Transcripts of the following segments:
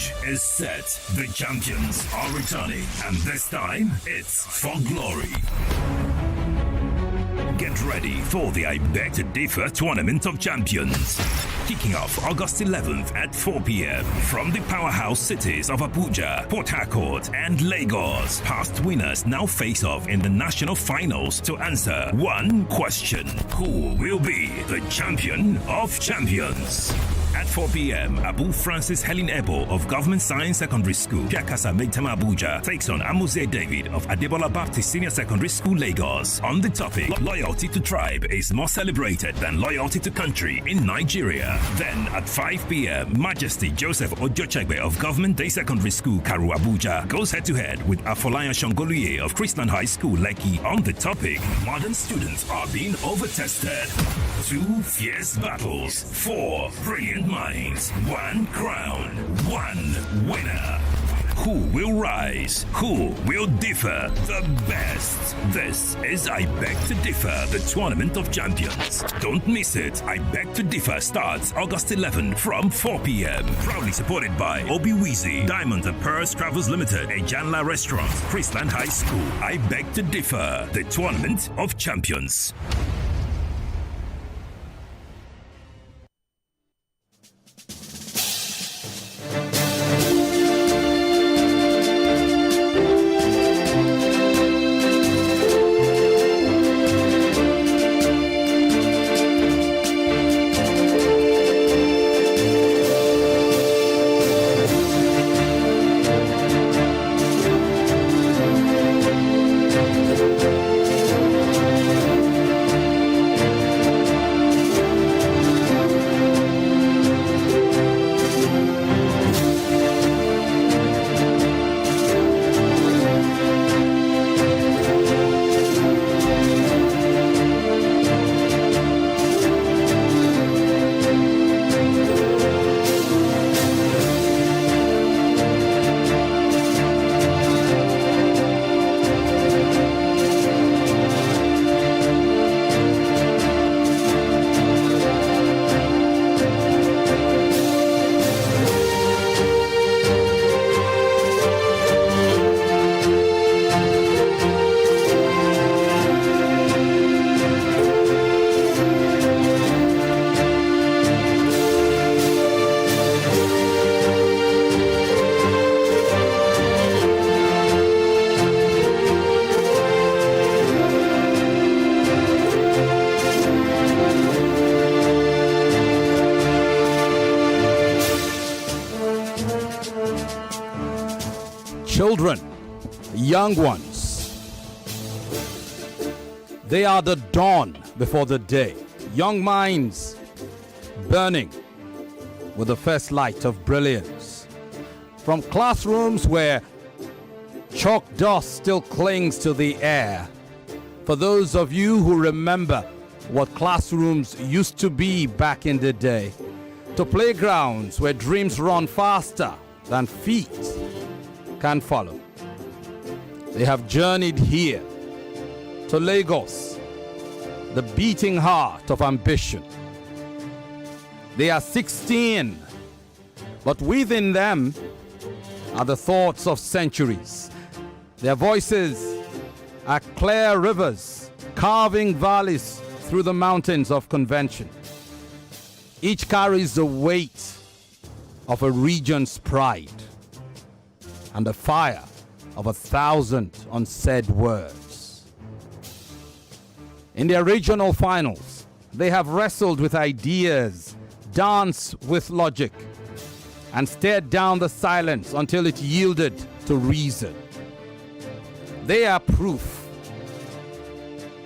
stage is set. The champions are returning, and this time it's for glory. Get ready for the I Beg to Differ Tournament of Champions. Kicking off August 11th at 4 p.m. from the powerhouse cities of Abuja, Port Harcourt, and Lagos. Past winners now face off in the national finals to answer one question: who will be the champion of champions? At 4 p.m., Abu Francis Helen of Government Science Secondary School, Pyakasa-Maitama, Abuja, takes on Amuzie David of Adebola Baptist Senior Secondary School, Lagos. On the topic, loyalty to tribe is more celebrated than loyalty to country in Nigeria. Then at 5 p.m., Majesty Joseph Ojochegbe of Government Day Secondary School, Karu, Abuja, goes head-to-head with Afolayan Shongoluye of Christian High School, Lekki. On the topic, modern students are being overtested. 2 fierce battles, 4 brilliant minds, 1 crown, 1 winner. Who will rise? Who will differ the best? This is I Beg to Differ, the Tournament of Champions. Don't miss it. I Beg to Differ starts August 11 from 4 p.m. Proudly supported by Obi-Weezy, Diamonds and Pearls Travels Limited, Ejanla Restaurant, Chrisland High School. I Beg to Differ, the Tournament of Champions. Children, young ones, they are the dawn before the day. Young minds burning with the first light of brilliance. From classrooms where chalk dust still clings to the air. For those of you who remember what classrooms used to be back in the day, to playgrounds where dreams run faster than feet can follow. They have journeyed here to Lagos, the beating heart of ambition. They are 16, but within them are the thoughts of centuries. Their voices are clear rivers carving valleys through the mountains of convention. Each carries the weight of a region's pride and the fire of 1,000 unsaid words. In their regional finals, they have wrestled with ideas, danced with logic, and stared down the silence until it yielded to reason. They are proof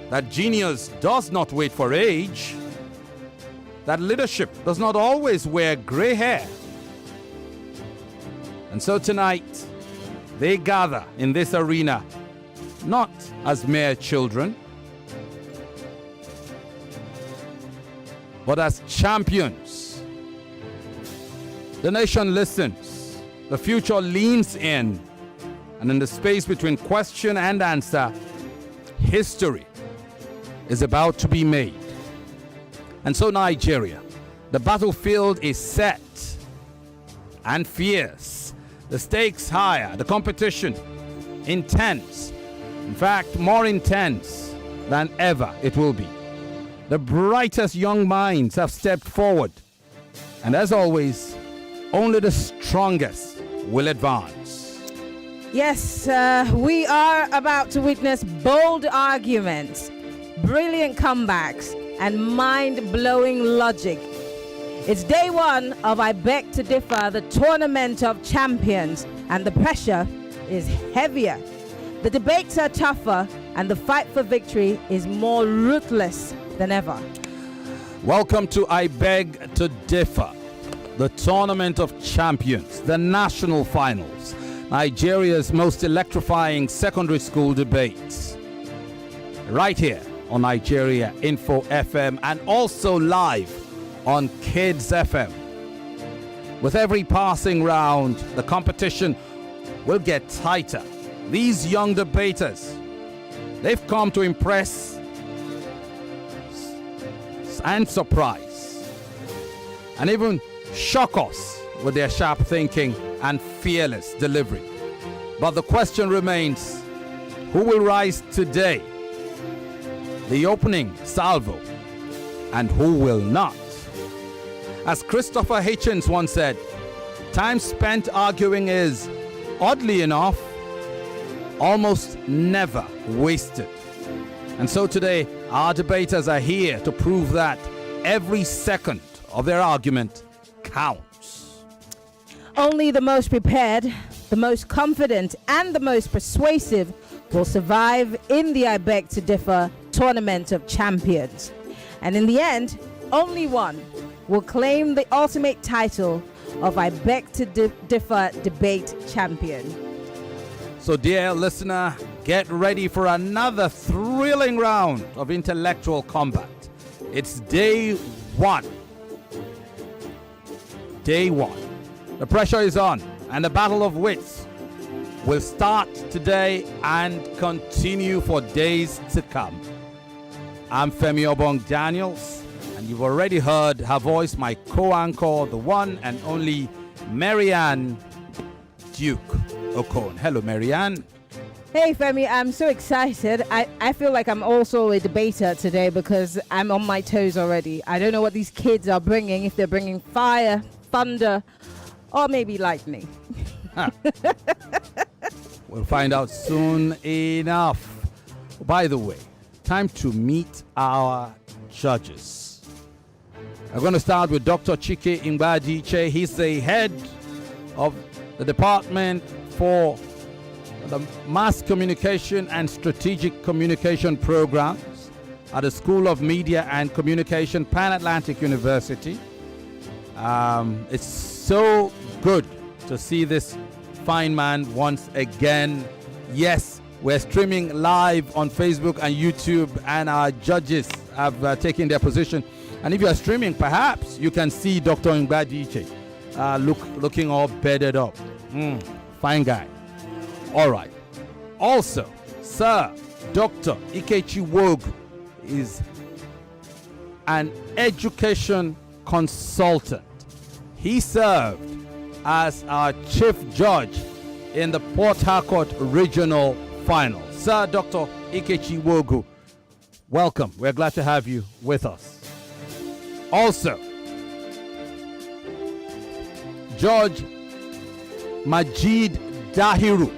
that genius does not wait for age, that leadership does not always wear gray hair. And so tonight, they gather in this arena not as mere children, but as champions. The nation listens, the future leans in, and in the space between question and answer, history is about to be made. And so Nigeria, the battlefield is set. and fierce. The stakes higher, the competition intense. In fact, more intense than ever it will be. The brightest young minds have stepped forward. And as always, only the strongest will advance. Yes, we are about to witness bold arguments, brilliant comebacks, and mind-blowing logic. It's day one of I Beg to Differ, the Tournament of Champions, and the pressure is heavier. The debates are tougher, and the fight for victory is more ruthless than ever. Welcome to I Beg to Differ, the Tournament of Champions, the national finals, Nigeria's most electrifying secondary school debates. Right here on Nigeria Info FM and also live on Kids FM. With every passing round, the competition will get tighter. These young debaters, they've come to impress and surprise and even shock us with their sharp thinking and fearless delivery. But the question remains, who will rise today? The opening salvo, and who will not? As Christopher Hitchens once said, time spent arguing is, oddly enough, almost never wasted. And so today, our debaters are here to prove that every second of their argument counts. Only the most prepared, the most confident, and the most persuasive will survive in the I Beg to Differ Tournament of Champions. And in the end, only one will claim the ultimate title of I Beg to Differ Debate Champion. So dear listener, get ready for another thrilling round of intellectual combat. It's day one. Day one. The pressure is on, and the battle of wits will start today and continue for days to come. I'm Femi Obong-Daniels, and you've already heard her voice, my co-anchor, the one and only Maryann Duke Okon. Hello, Maryann. Hey Femi, I'm so excited. I feel like I'm also a debater today because I'm on my toes already. I don't know what these kids are bringing, if they're bringing fire, thunder, or maybe lightning. We'll find out soon enough. By the way, time to meet our judges. I'm going to start with Dr. Chike Imbadiche. He's the head of the Department for the Mass Communication and Strategic Communication Programs at the School of Media and Communication, Pan-Atlantic University. It's so good to see this fine man once again. Yes, we're streaming live on Facebook and YouTube, and our judges have taken their position. And if you are streaming, perhaps you can see Dr. Imbadiche looking all bedded up. Fine guy. All right. Also, Sir Dr. Ikechi Wogu is an education consultant. He served as our chief judge in the Port Harcourt Regional Final. Sir Dr. Ikechi Wogu, welcome. We're glad to have you with us. Also, Judge Majid Dahiru,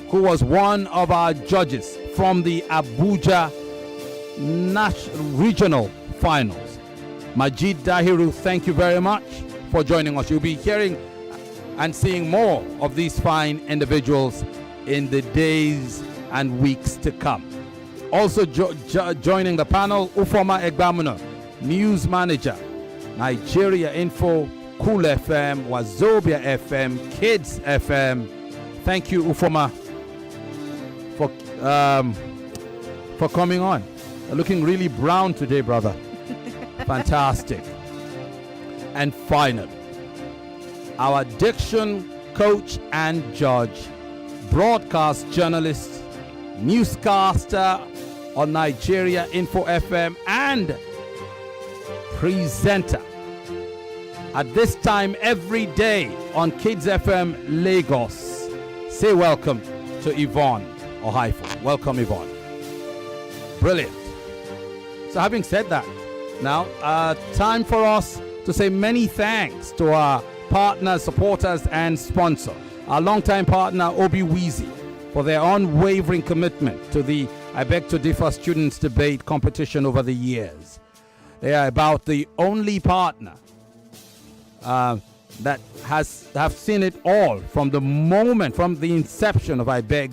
who was one of our judges from the Abuja Regional Finals. Majid Dahiru, thank you very much for joining us. You'll be hearing and seeing more of these fine individuals in the days and weeks to come. Also joining the panel, Ufoma Egbamuno, News Manager, Nigeria Info, Cool FM, Wazobia FM, Kids FM. Thank you, Ufoma, for coming on. You're looking really brown today, brother. Fantastic. And finally, our diction coach and judge, broadcast journalist, newscaster on Nigeria Info FM, and presenter at this time every day on Kids FM Lagos. Say welcome to Yvonne Ohaifo. Welcome, Yvonne. Brilliant. So having said that, now time for us to say many thanks to our partners, supporters, and sponsor. Our longtime partner, Obong-Daniels, for their unwavering commitment to the I Beg to Differ Students Debate competition over the years. They are about the only partner that have seen it all from the moment, from the inception of I Beg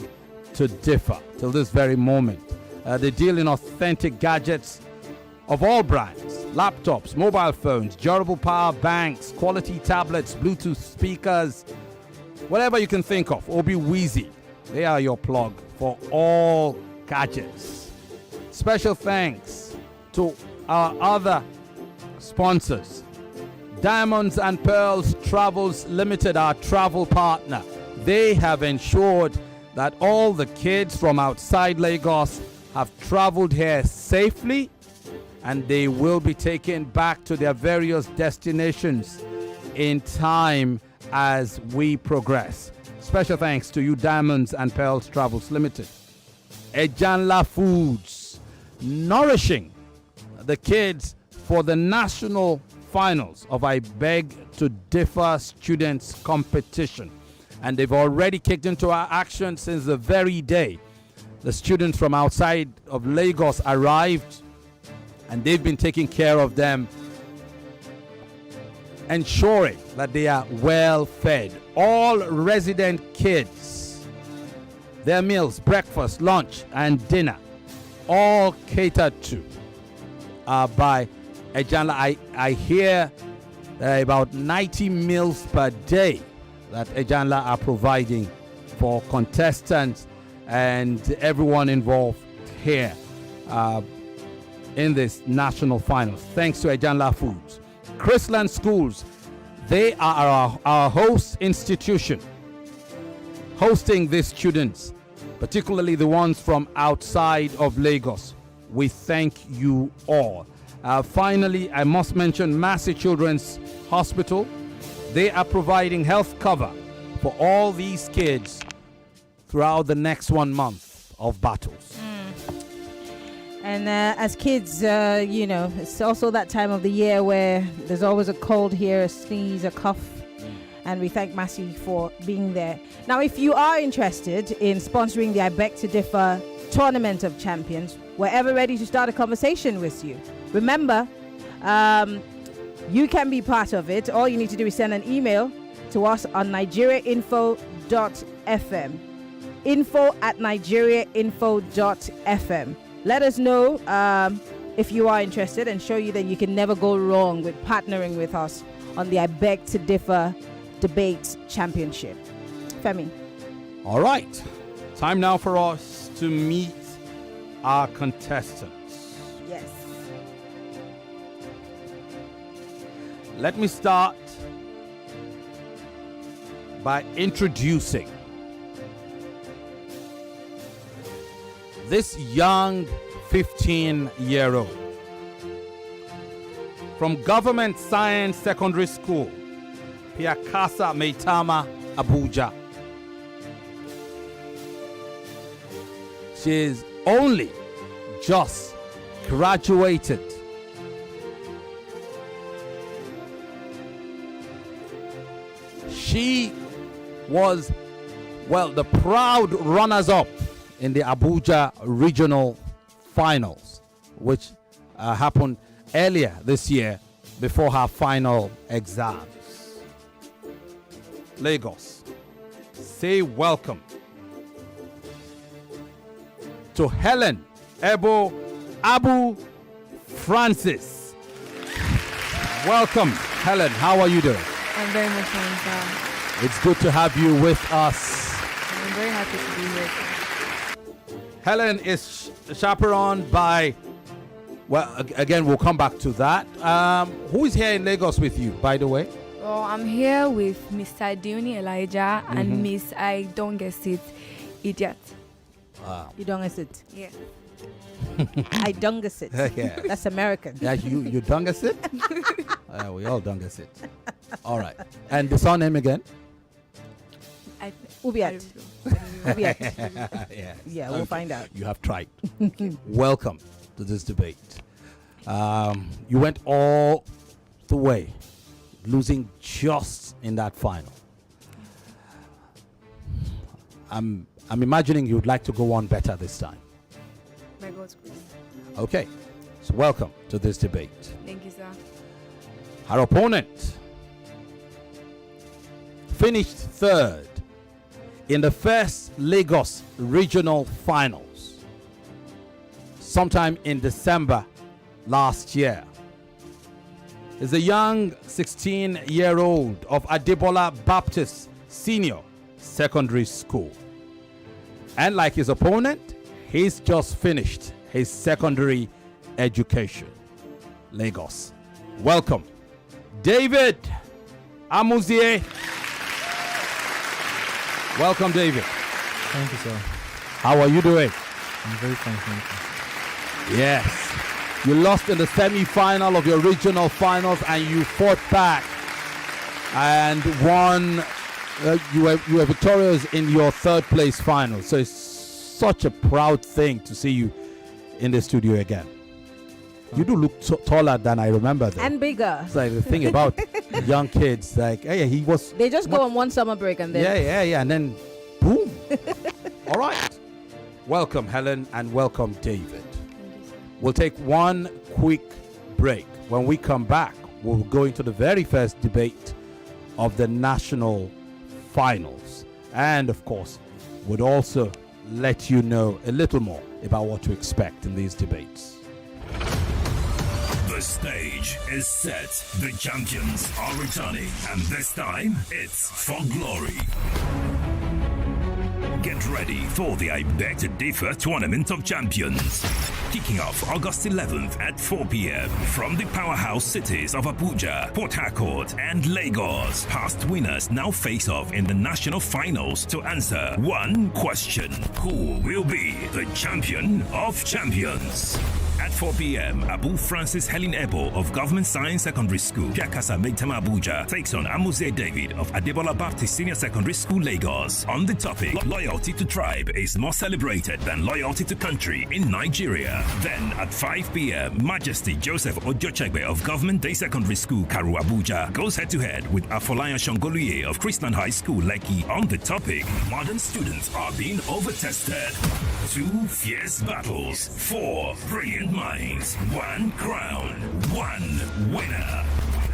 to Differ till this very moment. They deal in authentic gadgets of all brands, laptops, mobile phones, durable power banks, quality tablets, Bluetooth speakers, whatever you can think of. Obong-Daniels, they are your plug for all gadgets. Special thanks to our other sponsors. Diamonds and Pearls Travels Limited, our travel partner. They have ensured that all the kids from outside Lagos have traveled here safely, and they will be taken back to their various destinations in time as we progress. Special thanks to you, Diamonds and Pearls Travels Limited. Ejanla Foods, nourishing the kids for the national finals of I Beg to Differ Students Competition. And they've already kicked into our action since the very day the students from outside of Lagos arrived, and they've been taking care of them, ensuring that they are well fed. All resident kids, their meals, breakfast, lunch, and dinner, all catered to by Ejanla. I hear about 90 meals per day that Ejanla are providing for contestants and everyone involved here in this national finals. Thanks to Ejanla Foods. Chrisland Schools, they are our host institution, hosting these students, particularly the ones from outside of Lagos. We thank you all. Finally, I must mention Massey Children's Hospital. They are providing health cover for all these kids throughout the next 1 month of battles. And as kids, it's also that time of the year where there's always a cold here, a sneeze, a cough. And we thank Massey for being there. Now, if you are interested in sponsoring the I Beg to Differ Tournament of Champions, we're ever ready to start a conversation with you. Remember, you can be part of it. All you need to do is send an email to us on nigeriainfo.fm. info@nigeriainfo.fm. Let us know if you are interested, and show you that you can never go wrong with partnering with us on the I Beg to Differ Debate Championship. Femi. All right. Time now for us to meet our contestants. Yes. Let me start by introducing this young 15-year-old from Government Science Secondary School, Pyakasa-Maitama, Abuja. She's only just graduated. She was, the proud runners-up in the Abuja regional finals, which happened earlier this year before her final exams. Lagos, say welcome to Helen Abu Francis. Welcome, Helen. How are you doing? I'm very much fine, sir. It's good to have you with us. I'm very happy to be here. Helen is chaperoned by, again, we'll come back to that. Who is here in Lagos with you, by the way? Well, I'm here with Mr. Dioni Elijah and Miss I Don't Guess It, Idiot. You don't guess it. Yeah. I don't guess it. Yeah. That's American. Yeah, you don't guess it? We all don't guess it. All right. And the surname again? Ubiat. Yeah. Yeah, we'll find out. You have tried. Welcome to this debate. You went all the way, losing just in that final. I'm imagining you'd like to go on better this time. By God's grace. Okay. So welcome to this debate. Thank you, sir. Our opponent finished third in the first Lagos Regional Finals sometime in December last year. Is a young 16-year-old of Adebola Baptist Senior Secondary School. And like his opponent, he's just finished his secondary education. Lagos. Welcome, David Amuzie. Welcome, David. Thank you, sir. How are you doing? I'm very fine, thank you. Yes. You lost in the semi-final of your regional finals and you fought back and won. You were victorious in your third place final. So it's such a proud thing to see you in the studio again. You do look taller than I remember, though. And bigger. It's like the thing about young kids, like, hey, he was. They just go on one summer break and then. Yeah, and then boom. All right. Welcome, Helen, and welcome, David. We'll take one quick break. When we come back, we'll go into the very first debate of the national finals. And of course, would also let you know a little more about what to expect in these debates. The stage is set. The champions are returning, and this time it's for glory. Get ready for the I Beg to Differ Tournament of Champions. Kicking off August 11th at 4 p.m. from the powerhouse cities of Abuja, Port Harcourt, and Lagos. Past winners now face off in the national finals to answer one question: who will be the champion of champions? At 4 p.m., Abu Francis Helen of Government Science Secondary School, Pyakasa-Maitama, Abuja, takes on Amuzie David of Adebola Baptist Senior Secondary School, Lagos. On the topic, loyalty to tribe is more celebrated than loyalty to country in Nigeria. Then at 5 p.m., Majesty Joseph Odiochegbe of Government Day Secondary School, Karu, Abuja, goes head-to-head with Afolayan Shongoluye of Christian High School, Lekki. On the topic, modern students are being overtested. 2 fierce battles, 4 brilliant minds, 1 crown, 1 winner.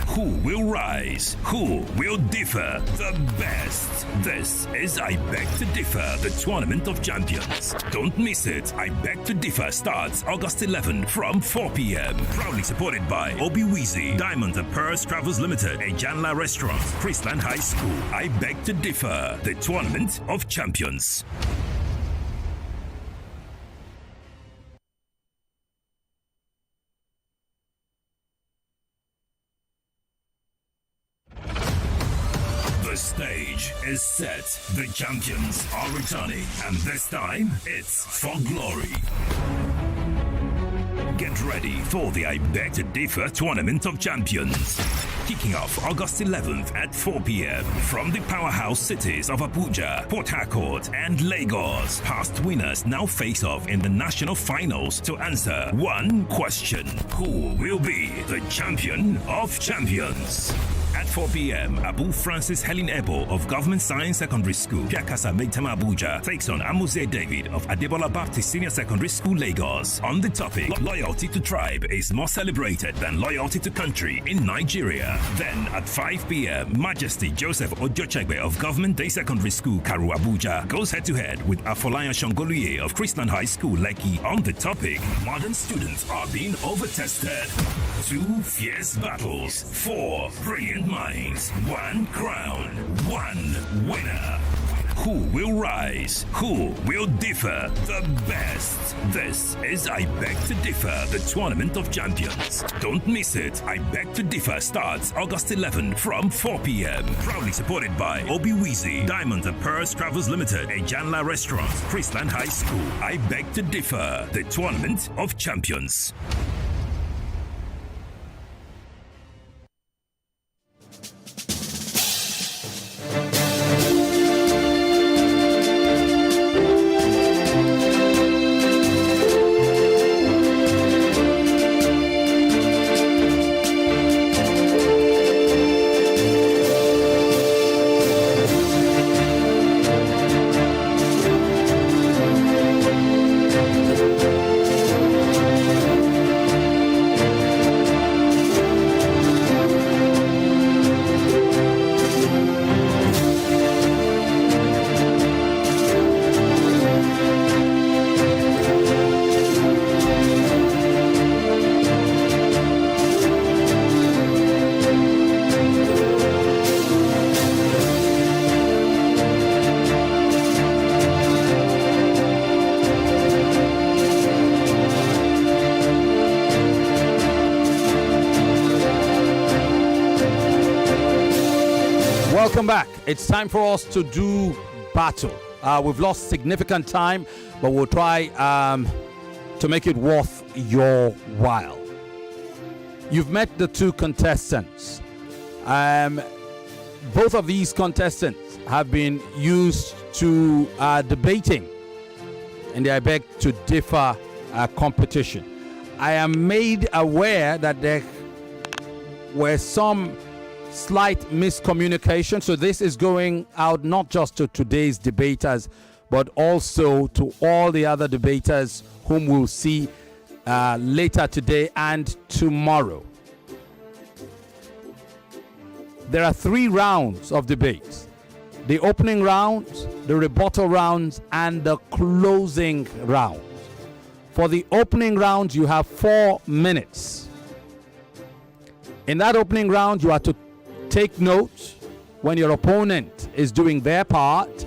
Who will rise? Who will differ the best? This is I Beg to Differ, the Tournament of Champions. Don't miss it. I Beg to Differ starts August 11 from 4 p.m. Proudly supported by Obiwizi, Diamond and Pearls Travels Limited, a Janla Restaurant, Chrisland High School. I Beg to Differ, the Tournament of Champions. The stage is set. The champions are returning, and this time it's for glory. Get ready for the I Beg to Differ Tournament of Champions. Kicking off August 11th at 4 p.m. from the powerhouse cities of Abuja, Port Harcourt, and Lagos. Past winners now face off in the national finals to answer one question: who will be the champion of champions? At 4 p.m., Abu Francis Helen of Government Science Secondary School, Pyakasa-Maitama, Abuja, takes on Amuzie David of Adebola Baptist Senior Secondary School, Lagos. On the topic, loyalty to tribe is more celebrated than loyalty to country in Nigeria. Then at 5 p.m., Majesty Joseph Odiochegbe of Government Day Secondary School, Karu, Abuja, goes head-to-head with Afolayan Shongoluye of Christian High School, Lekki. On the topic, modern students are being overtested. 2 fierce battles, 4 brilliant minds, 1 crown, 1 winner. Who will rise? Who will differ the best? This is I Beg to Differ, the Tournament of Champions. Don't miss it. I Beg to Differ starts August 11 from 4 p.m. Proudly supported by Obiwizi, Diamond and Pearls Travels Limited, a Janla Restaurant, Chrisland High School. I Beg to Differ, the Tournament of Champions. Welcome back. It's time for us to do battle. We've lost significant time, but we'll try to make it worth your while. You've met the two contestants. Both of these contestants have been used to debating in the I beg to differ competition. I am made aware that there were some slight miscommunication, so this is going out not just to today's debaters, but also to all the other debaters whom we'll see later today and tomorrow. There are 3 rounds of debates: the opening rounds, the rebuttal rounds, and the closing rounds. For the opening round, you have 4 minutes. In that opening round, you are to take notes when your opponent is doing their part,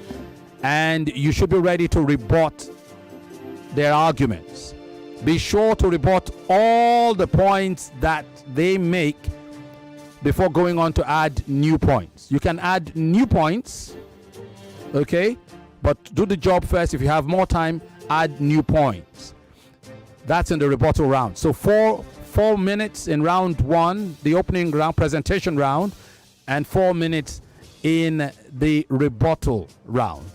and you should be ready to rebut their arguments. Be sure to rebut all the points that they make before going on to add new points. You can add new points, okay? But do the job first. If you have more time, add new points. That's in the rebuttal round. So 4 minutes in round 1, the opening round, presentation round, and 4 minutes in the rebuttal round.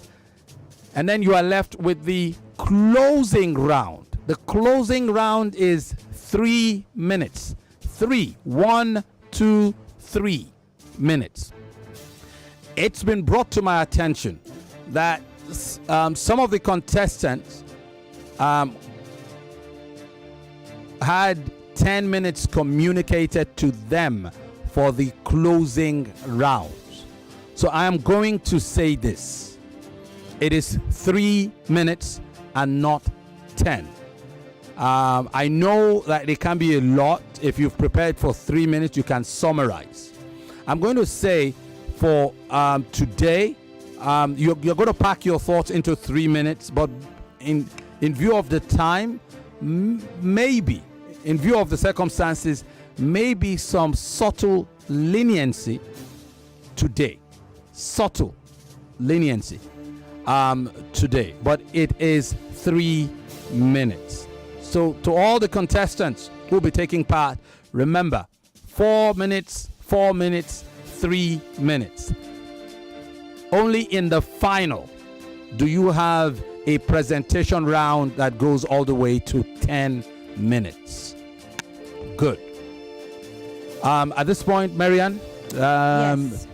And then you are left with the closing round. The closing round is 3 minutes. 1, 2, 3 minutes. It's been brought to my attention that some of the contestants had 10 minutes communicated to them for the closing rounds. So I am going to say this: it is 3 minutes and not 10. I know that it can be a lot. If you've prepared for 3 minutes, you can summarize. I'm going to say for today, you're going to pack your thoughts into 3 minutes, but in view of the time, maybe, in view of the circumstances, maybe some subtle leniency today. Subtle leniency today, but it is 3 minutes. So to all the contestants who will be taking part, remember, 4 minutes, 4 minutes, 3 minutes. Only in the final do you have a presentation round that goes all the way to 10 minutes. Good. At this point, Maryann, Yes.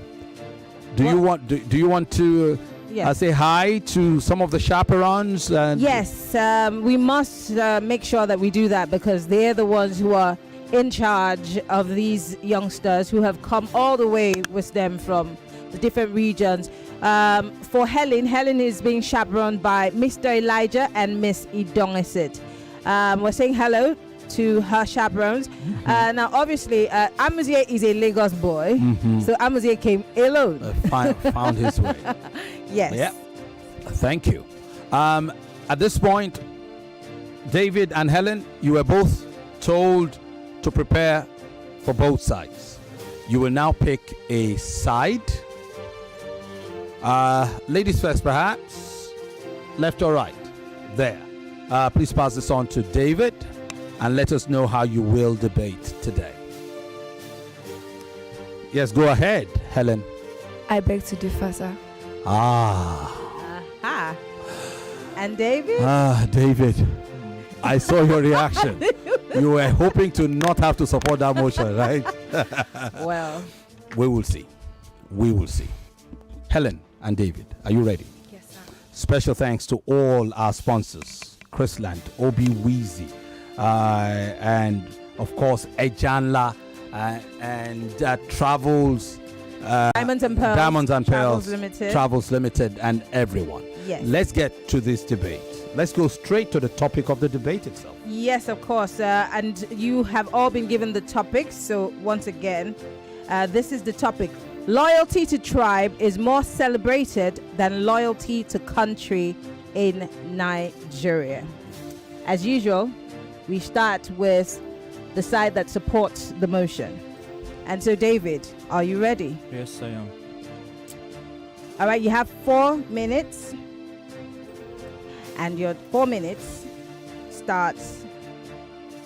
do you want to Yes. say hi to some of the chaperones? Yes, we must make sure that we do that, because they're the ones who are in charge of these youngsters who have come all the way with them from the different regions. For Helen is being chaperoned by Mr. Elijah and Miss Idongesit. We're saying hello to her chaperones. Now, obviously, Amuzie is a Lagos boy, so Amuzie came alone. Found his way. Yes. Yeah. Thank you. At this point, David and Helen, you were both told to prepare for both sides. You will now pick a side. Ladies first, perhaps. Left or right? There. Please pass this on to David and let us know how you will debate today. Yes, go ahead, Helen. I beg to differ, sir. And David? David, I saw your reaction. You were hoping to not have to support that motion, right? Well, we will see. We will see. Helen and David, are you ready? Yes, sir. Special thanks to all our sponsors: Chrisland, Obi Weezy, and of course Ejanla, and Travels, Diamonds and Pearls, Travels Limited, and everyone. Yes. Let's get to this debate. Let's go straight to the topic of the debate itself. Yes, of course. And you have all been given the topics. So once again, this is the topic. Loyalty to tribe is more celebrated than loyalty to country in Nigeria. As usual, we start with the side that supports the motion. And so, David, are you ready? Yes, I am. All right, you have 4 minutes. And your 4 minutes starts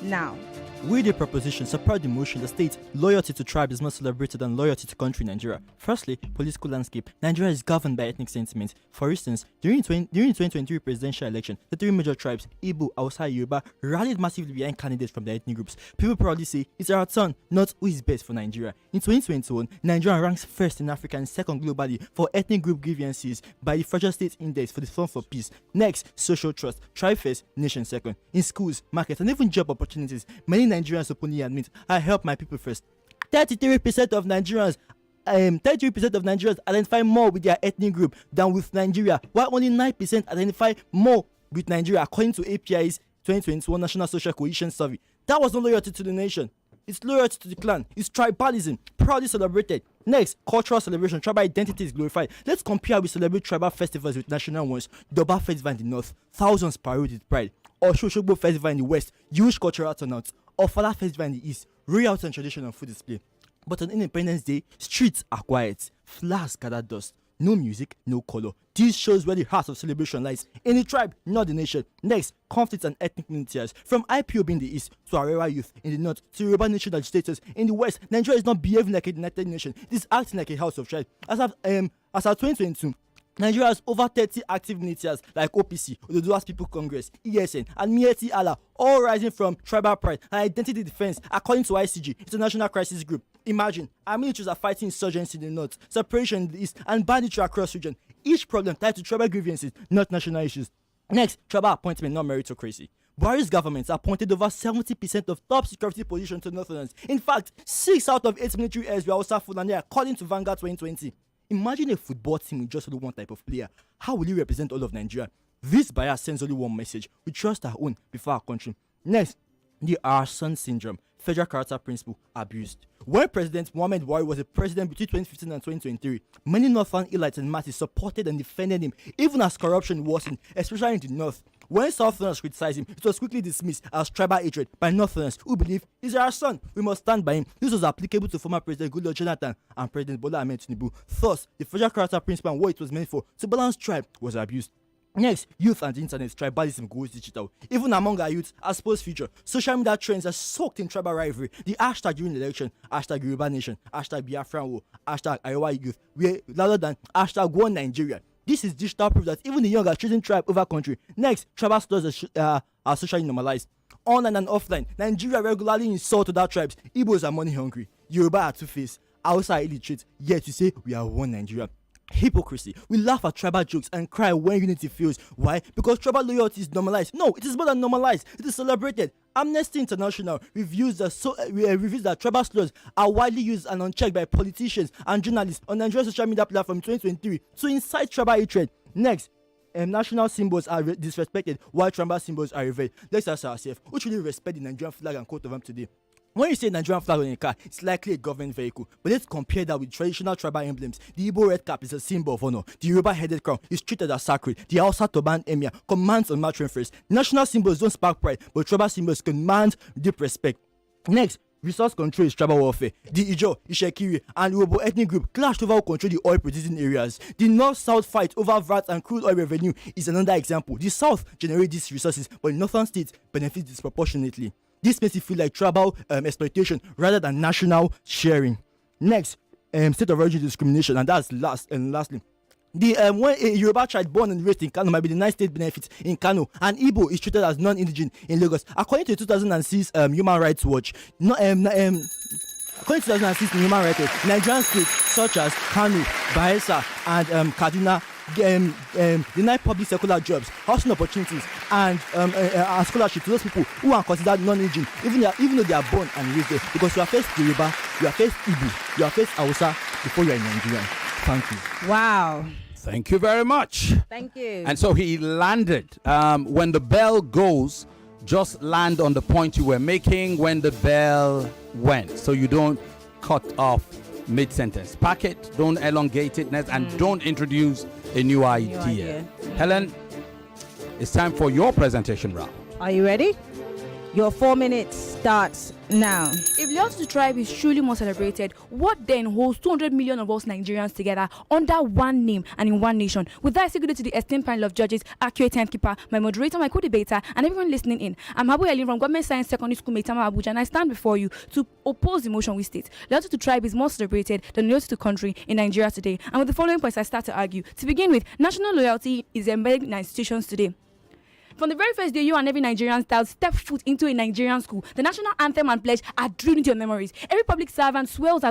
now. We the proposition support the motion that states loyalty to tribe is more celebrated than loyalty to country Nigeria. Firstly, political landscape. Nigeria is governed by ethnic sentiment. For instance, during 2023 presidential election, the 3 major tribes, Igbo, Hausa, Yoruba, rallied massively behind candidates from their ethnic groups. People proudly say it's our turn, not who is best for Nigeria. In 2021, Nigeria ranks first in Africa and second globally for ethnic group grievances by the Fragile State Index for the Fund for Peace. Next, social trust. Tribe first, nation second. In schools, markets, and even job opportunities, many Nigerians openly admit, I help my people first. 33% of Nigerians identify more with their ethnic group than with Nigeria, while only 9% identify more with Nigeria, according to API's 2021 National Social Cohesion Survey. That was not loyalty to the nation. It's loyalty to the clan. It's tribalism, proudly celebrated. Next, cultural celebration. Tribal identity is glorified. Let's compare how we celebrate tribal festivals with national ones. Doba Festival in the north, thousands parade with pride. Oshogbo Festival in the west, huge cultural turnouts. Ofala Festival in the east, royalty and tradition and food display. But on Independence Day, streets are quiet, flags gather dust, no music, no color. This shows where the heart of celebration lies, in the tribe, not the nation. Next, conflicts and ethnic unitias. From IPOB in the east to Arewa youth in the north to Yoruba nation agitators in the west, Nigeria is not behaving like a united nation. It is acting like a house of tribes. As of 2022, Nigeria has over 30 active militias like OPC, Oduduwa's People Congress, ESN, and Mieti Allah, all rising from tribal pride and identity defense, according to ICG, International Crisis Group. Imagine, our militaries are fighting insurgency in the north, separation in the east, and banditry across region. Each problem tied to tribal grievances, not national issues. Next, tribal appointment, not meritocracy. Buhari's government appointed over 70% of top security positions to Northerners. In fact, 6 out of 8 military heirs were also Fulani, according to Vanguard 2020. Imagine a football team with just only one type of player. How will you represent all of Nigeria? This bias sends only one message. We trust our own before our country. Next, the our son syndrome. Federal character principle abused. When President Muhammad Buhari was a president between 2015 and 2023, many northern elites and masses supported and defended him, even as corruption worsened, especially in the north. When Southerners criticized him, it was quickly dismissed as tribal hatred by Northerners who believe he's our son. We must stand by him. This was applicable to former President Goodluck Jonathan and President Bola Ahmed Tinubu. Thus, the federal character principle and what it was meant for to balance tribe was abused. Next, youth and the internet, tribalism goes digital. Even among our youth, as post future, social media trends are soaked in tribal rivalry. The hashtag during the election, hashtag Yoruba Nation, hashtag Biafran War, hashtag Iowa Youth, were louder than hashtag One Nigeria. This is digital proof that even the young are choosing tribe over country. Next, tribal slurs are socially normalized. Online and offline, Nigeria regularly insult other tribes. Igbos are money hungry. Yoruba are two-faced. Hausa are illiterate. Yet you say we are one Nigeria. Hypocrisy. We laugh at tribal jokes and cry when unity fails. Why? Because tribal loyalty is normalized. No, it is more than normalized. It is celebrated. Amnesty International reviews that tribal slurs are widely used and unchecked by politicians and journalists on Nigerian social media platform in 2023 to incite tribal hatred. Next, national symbols are disrespected while tribal symbols are revered. Let's ask ourselves, who truly respect the Nigerian flag and coat of arms today? When you say Nigerian flag on a car, it's likely a government vehicle. But let's compare that with traditional tribal emblems. The Igbo red cap is a symbol of honor. The Yoruba headed crown is treated as sacred. The Hausa turban emir commands on marching first. National symbols don't spark pride, but tribal symbols command deep respect. Next, resource control is tribal warfare. The Ijo, Ishekiri, and Urhobo ethnic group clashed over who control the oil producing areas. The North-South fight over VAT and crude oil revenue is another example. The South generates these resources, but the Northern states benefit disproportionately. This makes it feel like tribal exploitation rather than national sharing. Next, state of origin discrimination, and that's lastly. When a Yoruba child born and raised in Kano might be denied state benefits in Kano, and Igbo is treated as non-indigenous in Lagos. According to 2006 Human Rights Watch, according to 2006 Human Rights Watch, Nigerian states such as Kano, Bayelsa, and Kaduna deny public secular jobs, housing opportunities, and scholarship to those people who are considered non-indigenous, even though they are born and raised there. Because you are first Yoruba, you are first Igbo, you are first Hausa before you are a Nigerian. Thank you. Wow. Thank you very much. Thank you. And so he landed. When the bell goes, just land on the point you were making when the bell went, so you don't cut off mid-sentence. Pack it, don't elongate it, and don't introduce a new idea. Helen, it's time for your presentation round. Are you ready? Your 4 minutes starts now. If loyalty to tribe is truly more celebrated, what then holds 200 million of us Nigerians together under one name and in one nation? With that, I say good day to the esteemed panel of judges, accurate timekeeper, my moderator, my co-debater, and everyone listening in. I'm Helen from Government Science Secondary School, Maitama, Abuja, and I stand before you to oppose the motion we state. Loyalty to tribe is more celebrated than loyalty to country in Nigeria today. And with the following points, I start to argue. To begin with, national loyalty is embedded in our institutions today. From the very first day you and every Nigerian child step foot into a Nigerian school, the national anthem and pledge are drilled into your memories. Every public servant swears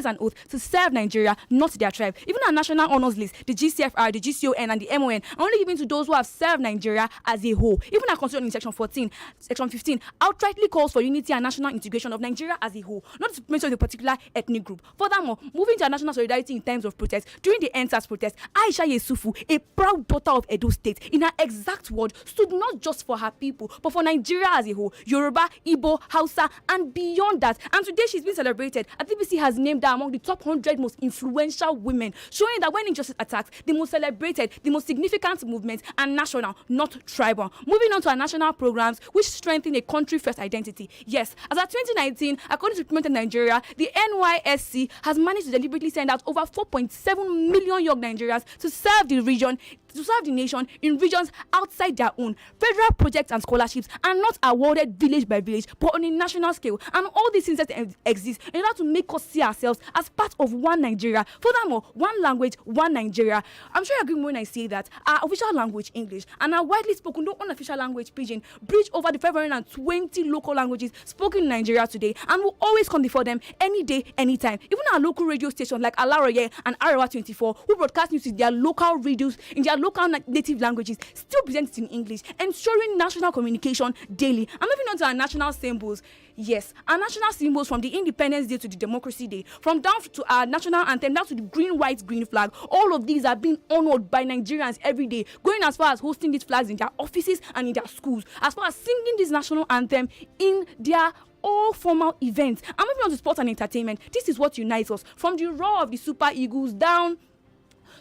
an oath to serve Nigeria, not their tribe. Even our national honors list, the GCFR, the GCON, and the MON, are only given to those who have served Nigeria as a whole. Even our constitution in section 15, outrightly calls for unity and national integration of Nigeria as a whole, not to mention the particular ethnic group. Furthermore, moving to our national solidarity in times of protest, during the NSAS protest, Aisha Yesufu, a proud daughter of Edo State, in her exact word, stood not just for her people, but for Nigeria as a whole, Yoruba, Igbo, Hausa, and beyond that. And today she's been celebrated. BBC has named her among the top 100 most influential women, showing that when injustice attacks, the most celebrated, the most significant movements are national, not tribal. Moving on to our national programs, which strengthen a country-first identity. Yes, as of 2019, according to Implemented Nigeria, the NYSC has managed to deliberately send out over 4.7 million young Nigerians to serve the region, to serve the nation in regions outside their own. Federal projects and scholarships are not awarded village by village, but on a national scale. And all these things that exist in order to make us see ourselves as part of one Nigeria. Furthermore, one language, one Nigeria. I'm sure you agree when I say that our official language, English, and our widely spoken, no unofficial language, Pidgin, bridge over the 520 local languages spoken in Nigeria today, and will always come before them any day, anytime. Even our local radio stations like Alaroye and Arewa 24, who broadcast news in their local radios, in their local native languages, still present it in English, ensuring national communication daily. I'm moving on to our national symbols. Yes, our national symbols, from the Independence Day to the Democracy Day, from down to our national anthem, down to the green, white, green flag, all of these are being honored by Nigerians every day, going as far as hosting these flags in their offices and in their schools, as far as singing this national anthem in their all formal events. I'm moving on to sports and entertainment. This is what unites us, from the roar of the Super Eagles down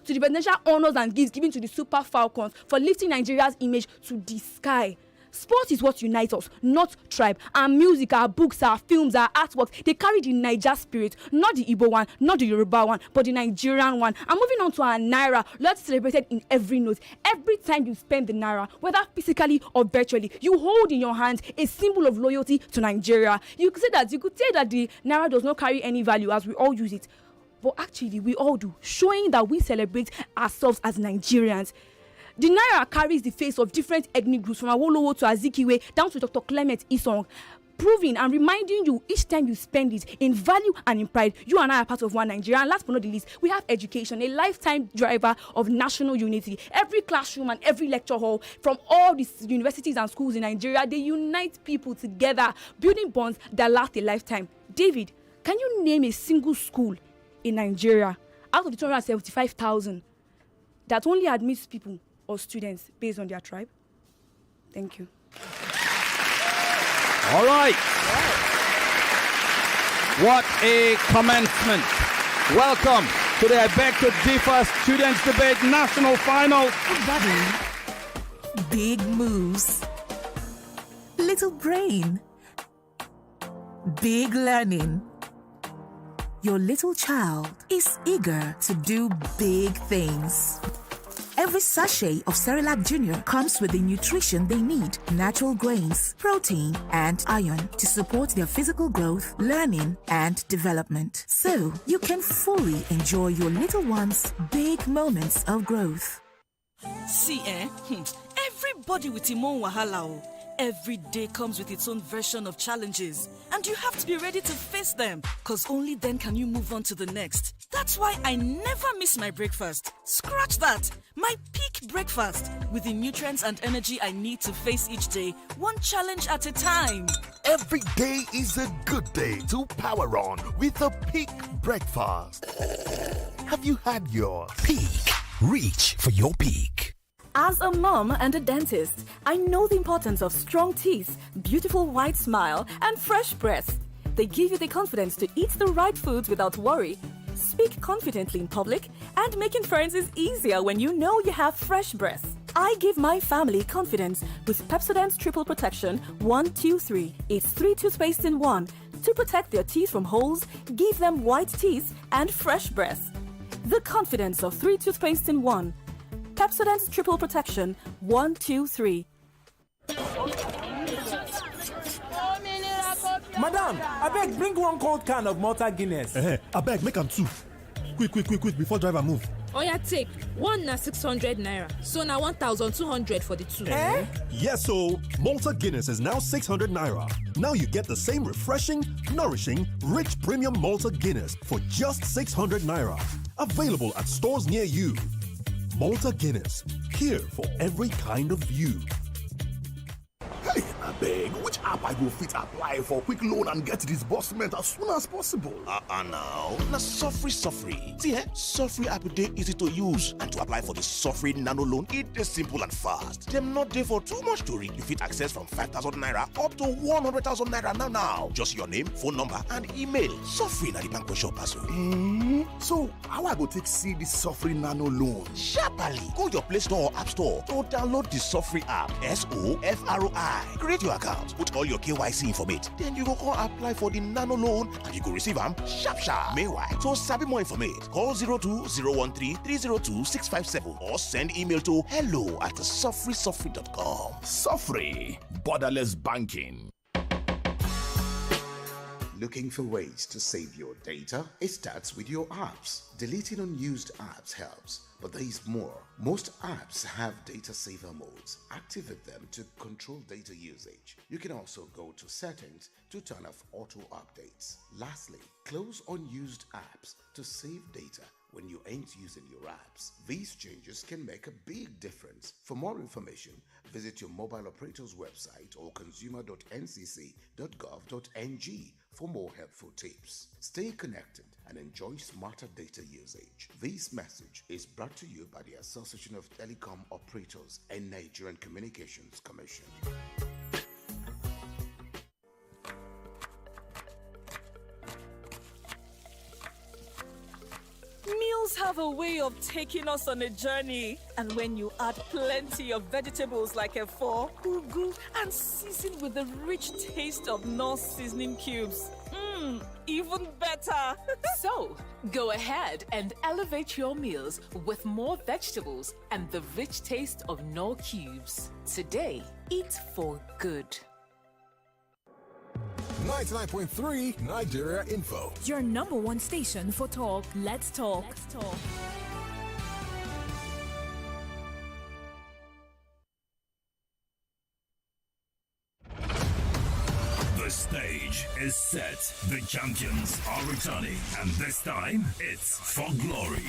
to the presidential honors and gifts given to the Super Falcons for lifting Nigeria's image to the sky. Sport is what unites us, not tribe. Our music, our books, our films, our artworks, they carry the Niger spirit, not the Igbo one, not the Yoruba one, but the Nigerian one. I'm moving on to our Naira. Let's celebrate it in every note. Every time you spend the Naira, whether physically or virtually, you hold in your hands a symbol of loyalty to Nigeria. You could say that the Naira does not carry any value as we all use it. But actually, we all do, showing that we celebrate ourselves as Nigerians. The Naira carries the face of different ethnic groups, from Awolowo to Azikiwe down to Dr. Clement Isong, proving and reminding you each time you spend it in value and in pride, you and I are part of one Nigeria. And last but not the least, we have education, a lifetime driver of national unity. Every classroom and every lecture hall from all these universities and schools in Nigeria, they unite people together, building bonds that last a lifetime. David, can you name a single school in Nigeria out of the 275,000 that only admits people or students based on their tribe? Thank you. All right. What a commencement. Welcome to the I Beg to Differ Students Debate National Final. Big moves. Little brain. Big learning. Your little child is eager to do big things. Every sachet of Cerelac Junior comes with the nutrition they need: natural grains, protein, and iron to support their physical growth, learning, and development. So you can fully enjoy your little one's big moments of growth. See, everybody with him own wahala. Every day comes with its own version of challenges, and you have to be ready to face them, because only then can you move on to the next. That's why I never miss my breakfast. Scratch that! My peak breakfast, with the nutrients and energy I need to face each day, one challenge at a time. Every day is a good day to power on with a peak breakfast. Have you had your Peak. Reach for your peak. As a mom and a dentist, I know the importance of strong teeth, beautiful white smile, and fresh breath. They give you the confidence to eat the right foods without worry, speak confidently in public, and making friends is easier when you know you have fresh breath. I give my family confidence with Pepsodent's Triple Protection 1-2-3. It's 3 toothpaste in 1 to protect their teeth from holes, give them white teeth, and fresh breath. The confidence of 3 toothpaste in 1. Pepsodent's Triple Protection 1-2-3. Madam, I beg, bring one cold can of Malta Guinness. I beg, make am 2. Quick, before driver move. Oh yeah, take one na 600 naira. So now 1,200 for the 2. Yes, so Malta Guinness is now 600 naira. Now you get the same refreshing, nourishing, rich premium Malta Guinness for just 600 naira. Available at stores near you. Malta Guinness, here for every kind of you. Hey, I beg, which app I go fit apply for quick loan and get disbursement as soon as possible? Now, Sufri. See, Sufri app dey easy to use, and to apply for the Sufri Nano Loan, it is simple and fast. Them not there for too much to read. You fit access from 5,000 naira up to 100,000 naira now. Just your name, phone number, and email. Sufri na the bank shop password. So, how I go take see the Sufri Nano Loan? Sharply, go your Play Store or App Store to download the Sufri app. SOFROI. Create your account, put all your KYC information, then you go call apply for the Nano Loan, and you go receive them sharp. Meanwhile, to sabi more information, call 02-013-302-657 or send email to hello@sufri.com. Sufri, borderless banking. Looking for ways to save your data? It starts with your apps. Deleting unused apps helps, but there is more. Most apps have data saver modes. Activate them to control data usage. You can also go to settings to turn off auto updates. Lastly, close unused apps to save data when you ain't using your apps. These changes can make a big difference. For more information, visit your mobile operator's website or consumer.ncc.gov.ng for more helpful tips. Stay connected and enjoy smarter data usage. This message is brought to you by the Association of Telecom Operators and Nigerian Communications Commission. Meals have a way of taking us on a journey. And when you add plenty of vegetables like efo, ugu, and season with the rich taste of North seasoning cubes, even better. So, go ahead and elevate your meals with more vegetables and the rich taste of Knorr cubes. Today, eat for good. 99.3 Nigeria Info. Your number one station for talk. Let's talk. The stage is set. The champions are returning, and this time it's for glory.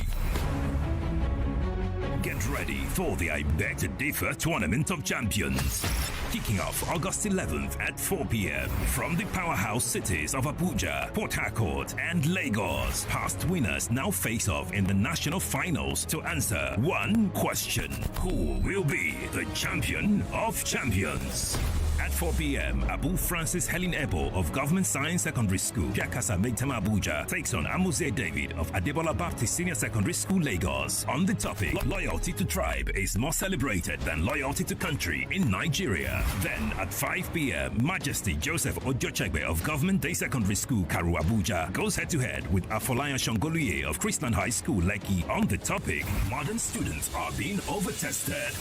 Get ready for the I Beg to Differ Tournament of Champions. Kicking off August 11th at 4 p.m. from the powerhouse cities of Abuja, Port Harcourt, and Lagos. Past winners now face off in the national finals to answer one question: who will be the champion of champions? At 4 p.m., Abu Francis Helen of Government Science Secondary School, Pyakasa-Maitama, Abuja, takes on Amuzie David of Adebola Baptist Senior Secondary School, Lagos. On the topic, loyalty to tribe is more celebrated than loyalty to country in Nigeria. Then at 5 p.m., Majesty Joseph Ojochegbe of Government Day Secondary School, Karu, Abuja, goes head-to-head with Afolayan Shongoluye of Christian High School, Lekki. On the topic, modern students are being overtested.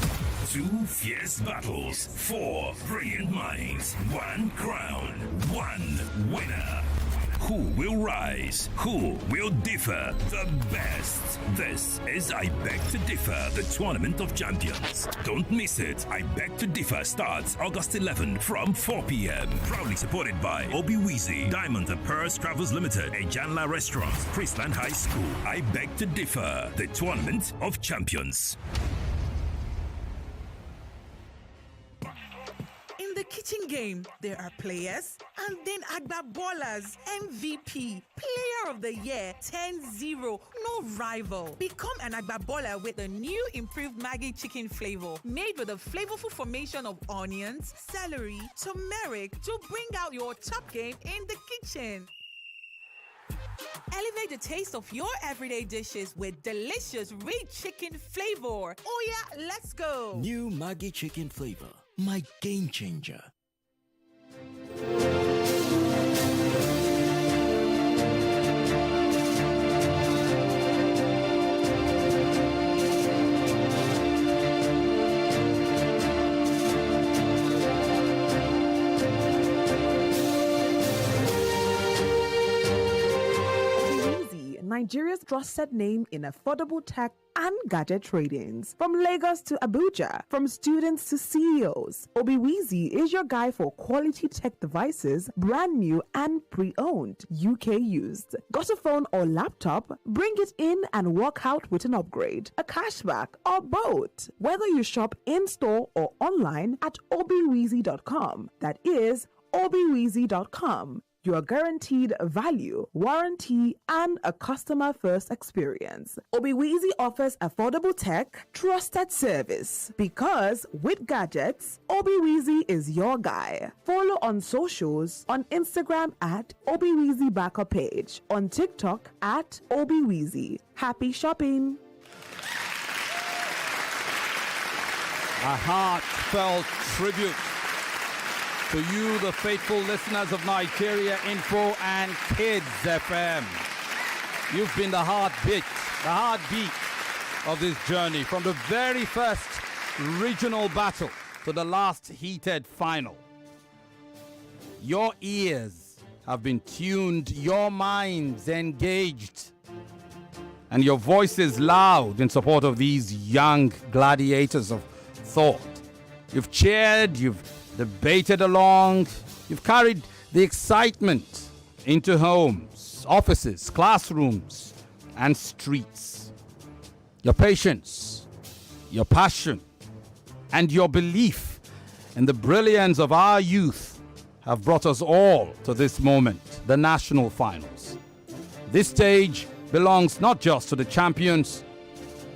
2 fierce battles, 4 brilliant minds, 1 crown, 1 winner. Who will rise? Who will differ the best? This is I Beg to Differ, the Tournament of Champions. Don't miss it. I Beg to Differ starts August 11 from 4 p.m. Proudly supported by Obi-Weezy, Diamond and Pearls Travels Limited, Ejanla Restaurant, Chrisland High School. I Beg to Differ, the Tournament of Champions. In the kitchen game, there are players and then Adebola, MVP, Player of the Year, 10-0, no rival. Become an Adebola with the new improved Maggi chicken flavor, made with a flavorful formation of onions, celery, turmeric to bring out your top game in the kitchen. Elevate the taste of your everyday dishes with delicious rich chicken flavor. Oh yeah, let's go. New Maggi chicken flavor, my game changer. Nigeria's trusted name in affordable tech and gadget tradings. From Lagos to Abuja, from students to CEOs, Obiwizi is your guy for quality tech devices, brand new and pre-owned, UK used. Got a phone or laptop? Bring it in and walk out with an upgrade, a cashback, or both. Whether you shop in-store or online at obiwizi.com. That is obiwizi.com. You are guaranteed value, warranty, and a customer-first experience. Obiwizi offers affordable tech, trusted service. Because with gadgets, Obiwizi is your guy. Follow on socials, on Instagram at Obiwizi Backup Page, on TikTok at Obiwizi. Happy shopping! A heartfelt tribute to you, the faithful listeners of Nigeria Info and Kids FM. You've been the heartbeat of this journey, from the very first regional battle to the last heated final. Your ears have been tuned, your minds engaged, and your voices loud in support of these young gladiators of thought. You've cheered, you've debated along, you've carried the excitement into homes, offices, classrooms, and streets. Your patience, your passion, and your belief in the brilliance of our youth have brought us all to this moment, the national finals. This stage belongs not just to the champions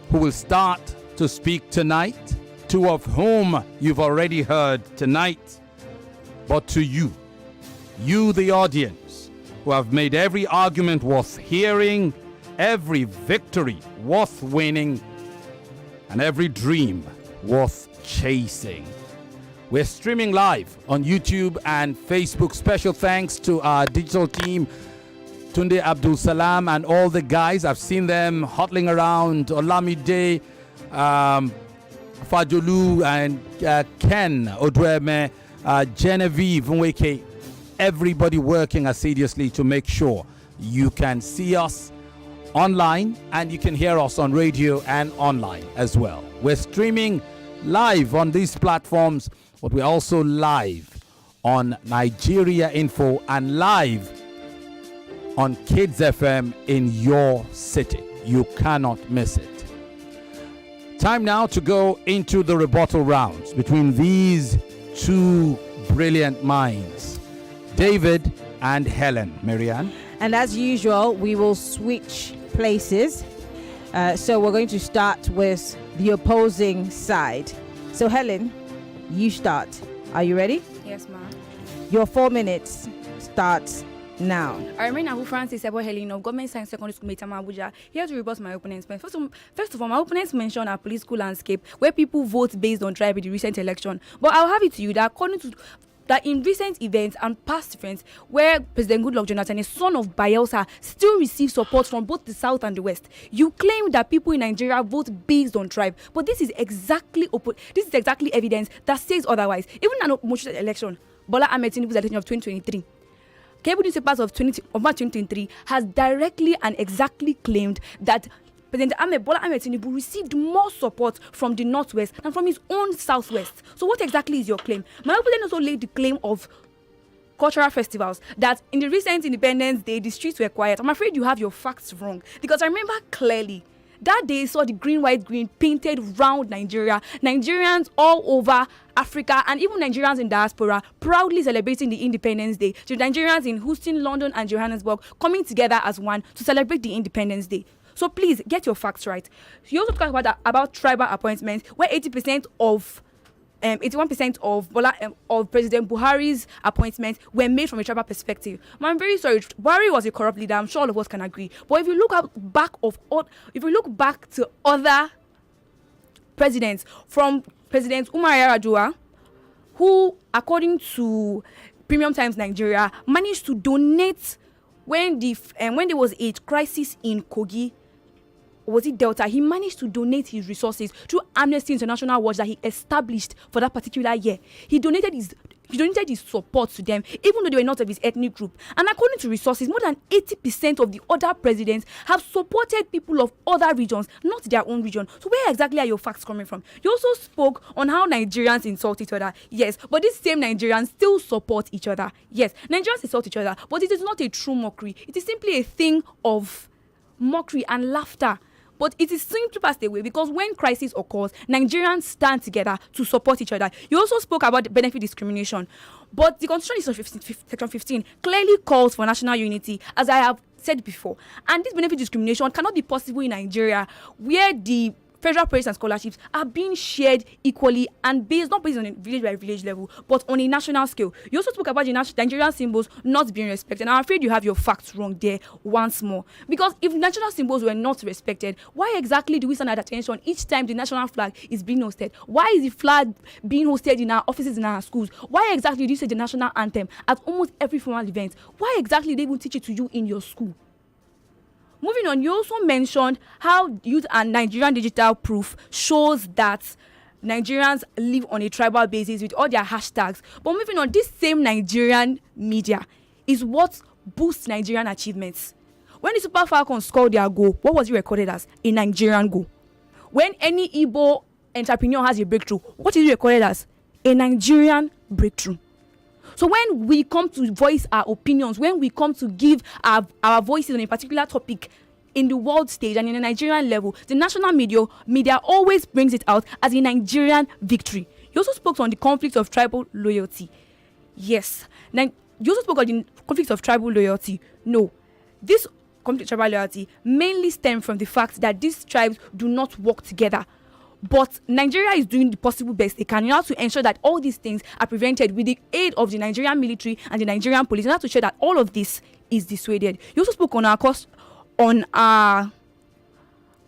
who will start to speak tonight, two of whom you've already heard tonight, but to you, the audience, who have made every argument worth hearing, every victory worth winning, and every dream worth chasing. We're streaming live on YouTube and Facebook. Special thanks to our digital team, Tunde Abdul Salam and all the guys. I've seen them huddling around. Olamide, Fajolu and Ken Odweme, Genevieve Nweke, everybody working assiduously to make sure you can see us online and you can hear us on radio and online as well. We're streaming live on these platforms, but we're also live on Nigeria Info and live on Kids FM in your city. You cannot miss it. Time now to go into the rebuttal rounds between these two brilliant minds, David and Helen. Maryann. And as usual, we will switch places. So we're going to start with the opposing side. So Helen, you start. Are you ready? Yes, ma'am. Your 4 minutes starts now. I remain Abu Francis Ebo Helen of Government Science Secondary School, Maitama, Abuja, here to rebut my opponents. First of all, my opponents mention our political landscape where people vote based on tribe in the recent election. But I'll have it to you that according to that in recent events and past events where President Goodluck Jonathan, a son of Bayelsa, still receives support from both the South and the West, you claim that people in Nigeria vote based on tribe. But this is exactly evidence that says otherwise. Even an most election, Bola Ahmed Tinubu's election of 2023. Cable newspapers of March 2023 has directly and exactly claimed that President Bola Ahmed Tinubu received more support from the Northwest than from his own Southwest. So what exactly is your claim? My opponent also laid the claim of cultural festivals, that in the recent Independence Day, the streets were quiet. I'm afraid you have your facts wrong, because I remember clearly that day saw the green, white, green painted round Nigeria. Nigerians all over Africa and even Nigerians in diaspora proudly celebrating the Independence Day. The Nigerians in Houston, London and Johannesburg coming together as one to celebrate the Independence Day. So please get your facts right. You also talk about tribal appointments where 80% of 81% of President Buhari's appointments were made from a tribal perspective. I'm very sorry. Buhari was a corrupt leader. I'm sure all of us can agree. But if you look back to other presidents, from President Umar Yar'Adua, who, according to Premium Times Nigeria, managed to donate when there was a crisis in Kogi. Was it Delta? He managed to donate his resources through Amnesty International Watch that he established for that particular year. He donated his support to them, even though they were not of his ethnic group. And according to resources, more than 80% of the other presidents have supported people of other regions, not their own region. So where exactly are your facts coming from? You also spoke on how Nigerians insult each other. Yes, but these same Nigerians still support each other. Yes, Nigerians insult each other, but it is not a true mockery. It is simply a thing of mockery and laughter. But it is simply passed away because when crisis occurs, Nigerians stand together to support each other. You also spoke about benefit discrimination. But the Constitution, Section 15, clearly calls for national unity, as I have said before. And this benefit discrimination cannot be possible in Nigeria, where the federal projects and scholarships are being shared equally and not based on a village by village level, but on a national scale. You also spoke about the Nigerian symbols not being respected. And I'm afraid you have your facts wrong there once more. Because if national symbols were not respected, why exactly do we stand at attention each time the national flag is being hosted? Why is the flag being hosted in our offices, in our schools? Why exactly do you say the national anthem at almost every formal event? Why exactly do they even teach it to you in your school? Moving on, you also mentioned how Youth and Nigerian Digital Proof shows that Nigerians live on a tribal basis with all their hashtags. But moving on, this same Nigerian media is what boosts Nigerian achievements. When the Super Falcons scored their goal, what was it recorded as? A Nigerian goal. When any Igbo entrepreneur has a breakthrough, what is it recorded as? A Nigerian breakthrough. So when we come to voice our opinions, when we come to give our voices on a particular topic in the world stage and in a Nigerian level, the national media always brings it out as a Nigerian victory. You also spoke on the conflict of tribal loyalty. Yes. Now, you also spoke on the conflict of tribal loyalty. No. This conflict of tribal loyalty mainly stems from the fact that these tribes do not work together. But Nigeria is doing the possible best they can in order to ensure that all these things are prevented with the aid of the Nigerian military and the Nigerian police in order to ensure that all of this is dissuaded. You also spoke on our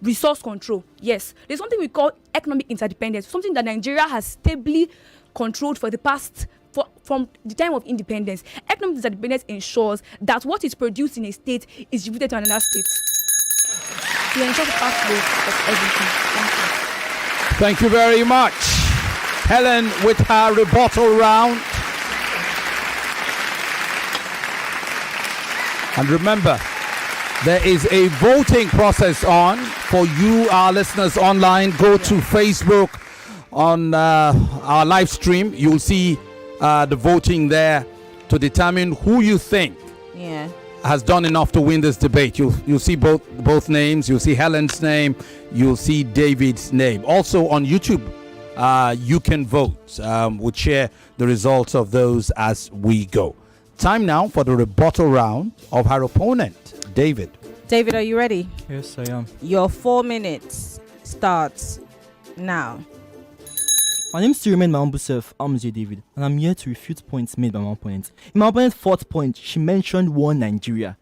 resource control. Yes, there's something we call economic interdependence, something that Nigeria has stably controlled for the past from the time of independence. Economic interdependence ensures that what is produced in a state is distributed to another state. To ensure the fast flow of everything. Thank you. Thank you very much. Helen with her rebuttal round. And remember, there is a voting process on for you, our listeners online. Go to Facebook on our live stream. You'll see the voting there to determine who you think has done enough to win this debate. You'll see both names. You'll see Helen's name. You'll see David's name. Also on YouTube, you can vote. We'll share the results of those as we go. Time now for the rebuttal round of her opponent, David. David, are you ready? Yes, I am. Your 4 minutes starts now. My name is to remain my humble self, Amuzie David, and I'm here to refute points made by my opponent. In my opponent's fourth point, she mentioned one Nigeria.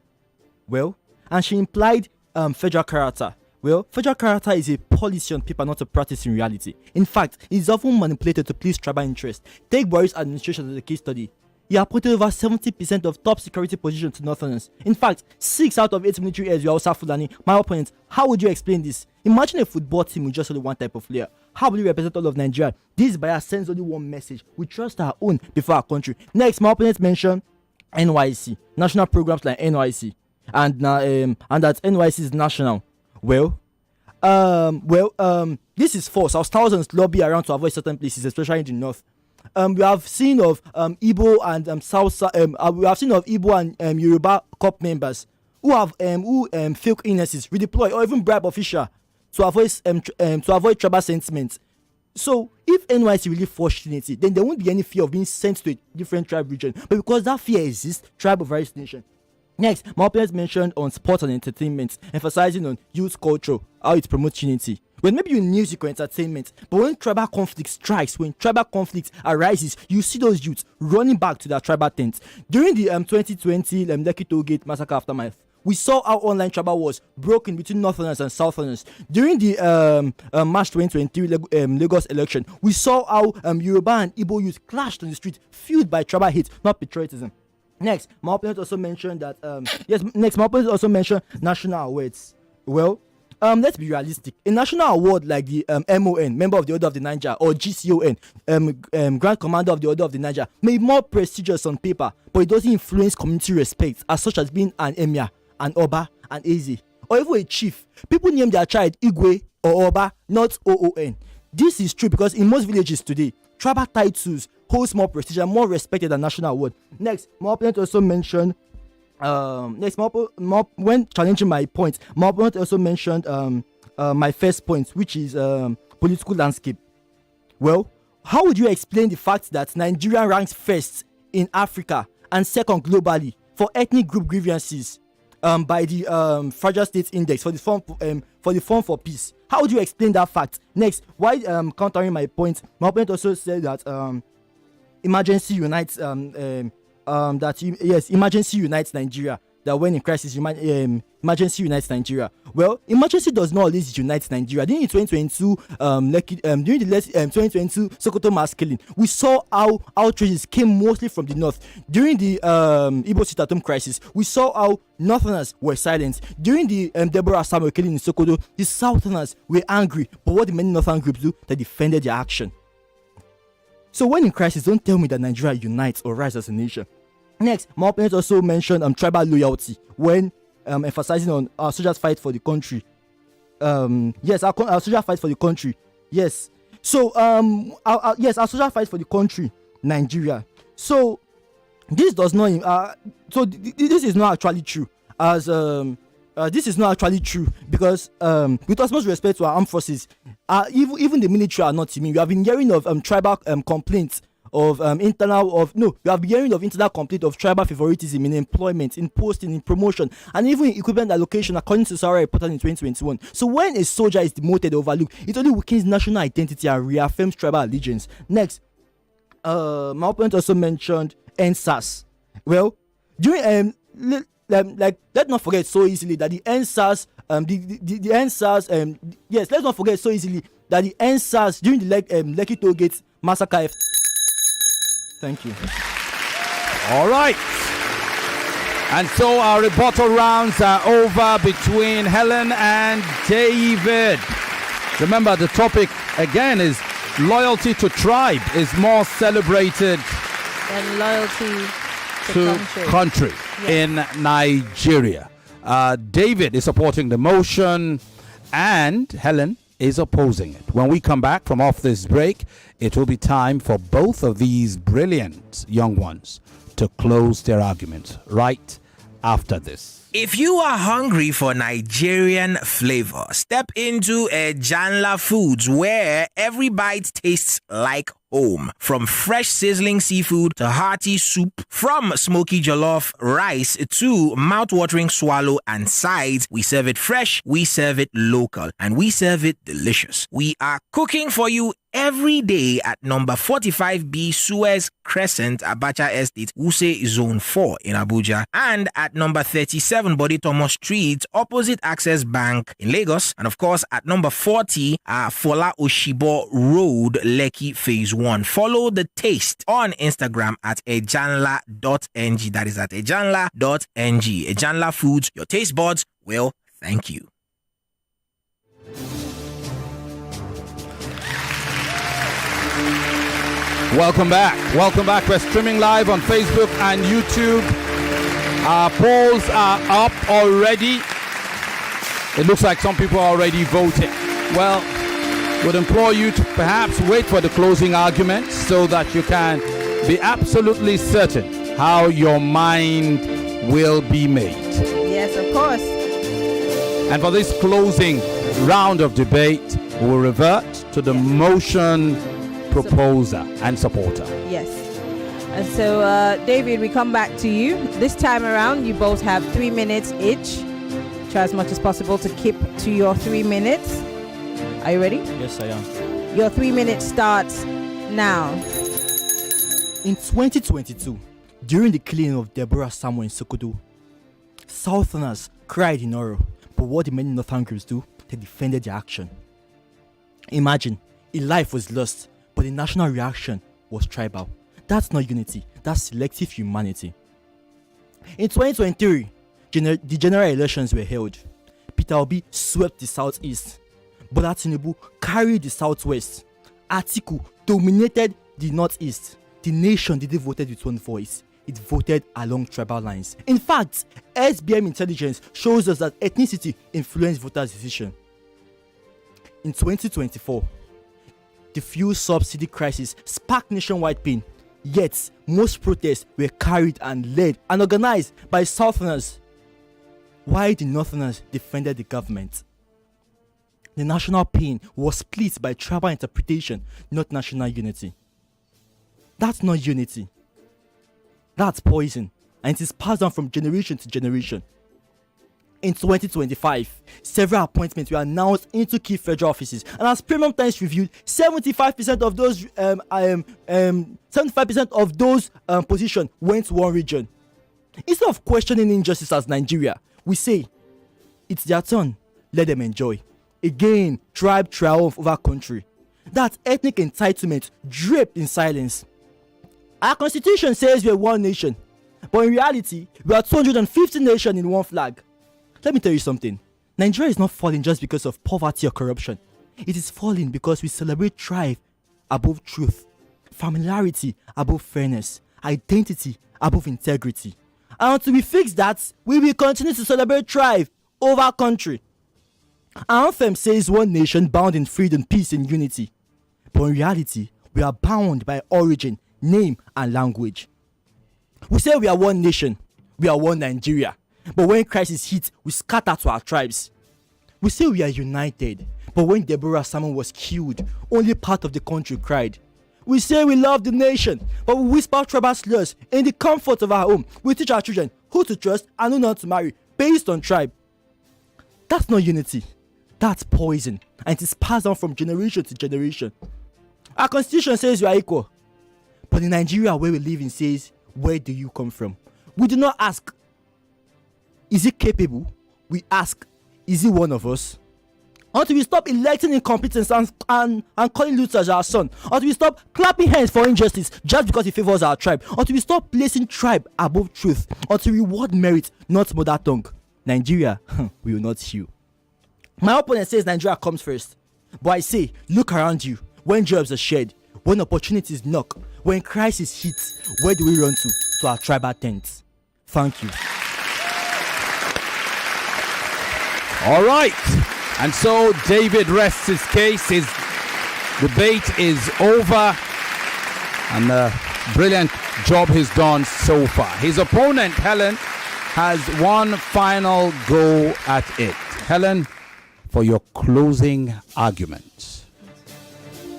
Well, and she implied federal character. Well, federal character is a policy on paper, not a practice in reality. In fact, it is often manipulated to please tribal interests. Take Buhari's administration as a case study. He appointed over 70% of top security positions to Northerners. In fact, 6 out of 8 military heirs were Hausa Fulani. My opponent, how would you explain this? Imagine a football team with just only one type of player. How will you represent all of Nigeria? This bias sends only one message. We trust our own before our country. Next, my opponent mentioned NYC, national programs like NYC, and that NYC is national. This is false. Our thousands lobby around to avoid certain places, especially in the north. We have seen of Igbo and we have seen of Igbo and Yoruba COP members who have fake illnesses, redeploy or even bribe official to avoid tribal sentiment. So if NYC really forced unity, then there won't be any fear of being sent to a different tribe region. But because that fear exists, tribe of various nation. Next, my opponent mentioned on sports and entertainment, emphasizing on youth culture, how it promotes unity. When maybe in music or entertainment, but when tribal conflict strikes, when tribal conflict arises, you see those youths running back to their tribal tents. During the 2020 Lekki Toll Gate massacre aftermath, we saw how online tribal wars broke in between Northerners and Southerners. During the March 2023 Lagos election, we saw how Yoruba and Igbo youth clashed on the street, fueled by tribal hate, not patriotism. Next, my opponent also mentioned that national awards. Well, let's be realistic. A national award like the MON, Member of the Order of the Niger, or GCON, Grand Commander of the Order of the Niger, may be more prestigious on paper, but it doesn't influence community respect as such as being an emir, an Oba, an Eze, or even a chief. People name their child Igwe or Oba, not OON. This is true because in most villages today, tribal titles holds more prestige and more respected than national award. Next, my opponent also mentioned when challenging my point, my opponent also mentioned my first point, which is political landscape. Well, how would you explain the fact that Nigeria ranks first in Africa and second globally for ethnic group grievances by the Fragile States Index for the Forum for Peace? How would you explain that fact? Next, why countering my point, my opponent also said that emergency unites emergency unites Nigeria. That when in crisis, emergency unites Nigeria. Well, emergency does not always unite Nigeria. During the 2022 2022 Sokoto mass killing, we saw how outrages came mostly from the north. During the Igbo sit-at-home crisis, we saw how Northerners were silent. During the Deborah Samuel killing in Sokoto, the Southerners were angry. But what did many Northern groups do? They defended their action. So when in crisis, don't tell me that Nigeria unites or rise as a nation. Next, my opponent also mentioned tribal loyalty when emphasizing on our soldiers fight for the country. Yes, our soldiers fight for the country. Yes. So yes, our soldiers fight for the country, Nigeria. So this does not. This is not actually true. This is not actually true because, with utmost respect to our armed forces, even the military are not immune. We have been hearing of tribal complaints of we have been hearing of internal complaint of tribal favoritism in employment, in posting, in promotion, and even in equipment allocation, according to Sarah reported in 2021. So when a soldier is demoted or overlooked, it only weakens national identity and reaffirms tribal allegiance. Next, my opponent also mentioned NSAS. Well, during let's not forget so easily that the NSAS, the NSAS, yes, let's not forget so easily that the NSAS during the Lekki Toll Gate massacre. Thank you. All right. And so our rebuttal rounds are over between Helen and David. Remember, the topic again is loyalty to tribe is more celebrated than loyalty to country in Nigeria. David is supporting the motion and Helen is opposing it. When we come back from off this break, it will be time for both of these brilliant young ones to close their argument right after this. If you are hungry for Nigerian flavor, step into Janla Foods, where every bite tastes like home. From fresh sizzling seafood to hearty soup, from smoky jollof rice to mouth-watering swallow and sides, we serve it fresh, we serve it local, and we serve it delicious. We are cooking for you every day at number 45B Suez Crescent, Abacha Estate, Wuse Zone 4 in Abuja, and at number 37 Body Thomas Street, opposite Access Bank in Lagos, and of course at number 40 Fola Oshibo Road, Lekki Phase 1. Follow the taste on Instagram at ejanla.ng. That is at ejanla.ng. Ejanla Foods, your taste buds will thank you. Welcome back. Welcome back. We're streaming live on Facebook and YouTube. Our polls are up already. It looks like some people are already voting. Well, would implore you to perhaps wait for the closing arguments so that you can be absolutely certain how your mind will be made. Yes, of course. And for this closing round of debate, we will revert to the motion proposer and supporter. Yes. And so, David, we come back to you. This time around, you both have 3 minutes each. Try as much as possible to keep to your 3 minutes. Are you ready? Yes, I am. Your 3 minutes starts now. In 2022, during the killing of Deborah Samuel in Sokoto, Southerners cried in horror, but what did many Northern groups do? They defended their action. Imagine, a life was lost, but the national reaction was tribal. That's not unity, that's selective humanity. In 2023, the general elections were held. Peter Obi swept the southeast. Bola Tinubu carried the southwest. Atiku dominated the northeast. The nation didn't vote with one voice. It voted along tribal lines. In fact, SBM intelligence shows us that ethnicity influenced voters' decision. In 2024, the fuel subsidy crisis sparked nationwide pain. Yet, most protests were carried and led and organized by Southerners, while the Northerners defended the government. The national pain was split by tribal interpretation, not national unity. That's not unity. That's poison, and it is passed down from generation to generation. In 2025, several appointments were announced into key federal offices, and as Premium Times reviewed, 75% of those positions went to one region. Instead of questioning injustice as Nigeria, we say, it's their turn, let them enjoy. Again, tribe triumph over country. That ethnic entitlement draped in silence. Our constitution says we are one nation, but in reality, we are 250 nations in one flag. Let me tell you something. Nigeria is not falling just because of poverty or corruption. It is falling because we celebrate tribe above truth, familiarity above fairness, identity above integrity. And until we fix that, we will continue to celebrate tribe over country. Our anthem says one nation bound in freedom, peace, and unity. But in reality, we are bound by origin, name, and language. We say we are one nation, we are one Nigeria. But when crisis hits, we scatter to our tribes. We say we are united, but when Deborah Samuel was killed, only part of the country cried. We say we love the nation, but we whisper tribal slurs in the comfort of our home. We teach our children who to trust and who not to marry based on tribe. That's not unity. That's poison, and it is passed down from generation to generation. Our constitution says we are equal, but in Nigeria where we live in says, where do you come from? We do not ask, is he capable? We ask, is he one of us? Until we stop electing incompetence and calling Luther our son. Until we stop clapping hands for injustice just because he favors our tribe. Until we stop placing tribe above truth. Until we reward merit, not mother tongue. Nigeria, we will not heal. My opponent says Nigeria comes first. But I say, look around you. When jobs are shared, when opportunities knock, when crisis hits, where do we run to? To our tribal tents. Thank you. All right. And so David rests his case. His debate is over. And a brilliant job he's done so far. His opponent, Helen, has one final go at it. Helen, for your closing argument.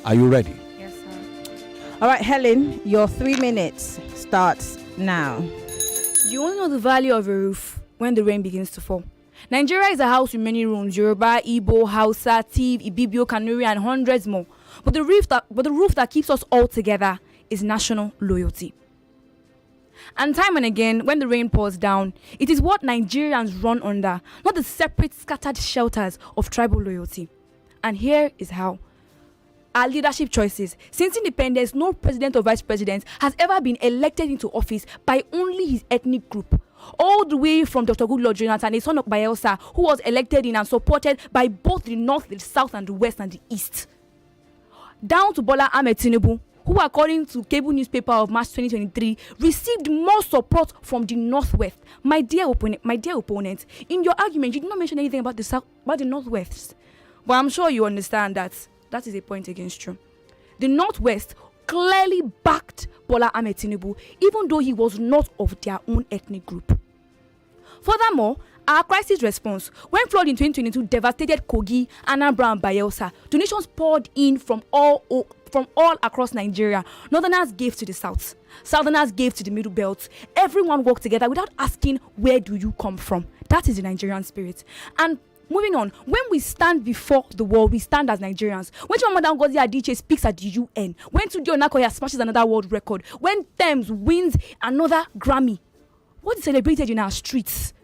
Are you ready? Yes, sir. All right, Helen, your 3 minutes starts now. You only know the value of a roof when the rain begins to fall. Nigeria is a house with many rooms: Yoruba, Igbo, Hausa, Tiv, Ibibio, Kanuri, and hundreds more. But the roof that keeps us all together is national loyalty. And time and again, when the rain pours down, it is what Nigerians run under, not the separate, scattered shelters of tribal loyalty. And here is how. Our leadership choices. Since independence, no president or vice president has ever been elected into office by only his ethnic group. All the way from Dr. Goodluck Jonathan, a son of Bayelsa, who was elected in and supported by both the north, the south, and the west and the east. Down to Bola Ahmed Tinubu, who, according to cable newspaper of March 2023, received more support from the northwest. My dear opponent, in your argument, you did not mention anything about the south, about the northwest. But I'm sure you understand that is a point against you. The northwest clearly backed Bola Ahmed Tinubu, even though he was not of their own ethnic group. Furthermore, our crisis response, when flood in 2022 devastated Kogi, Anambra, and Bayelsa, donations poured in from all across Nigeria. Northerners gave to the south, Southerners gave to the middle belt. Everyone worked together without asking, where do you come from? That is the Nigerian spirit. And Moving on, when we stand before the world, we stand as Nigerians. When Chimamanda Ngozi Adichie speaks at the UN, when Tunde Onakoya smashes another world record, when Thames wins another Grammy, what is celebrated in our streets?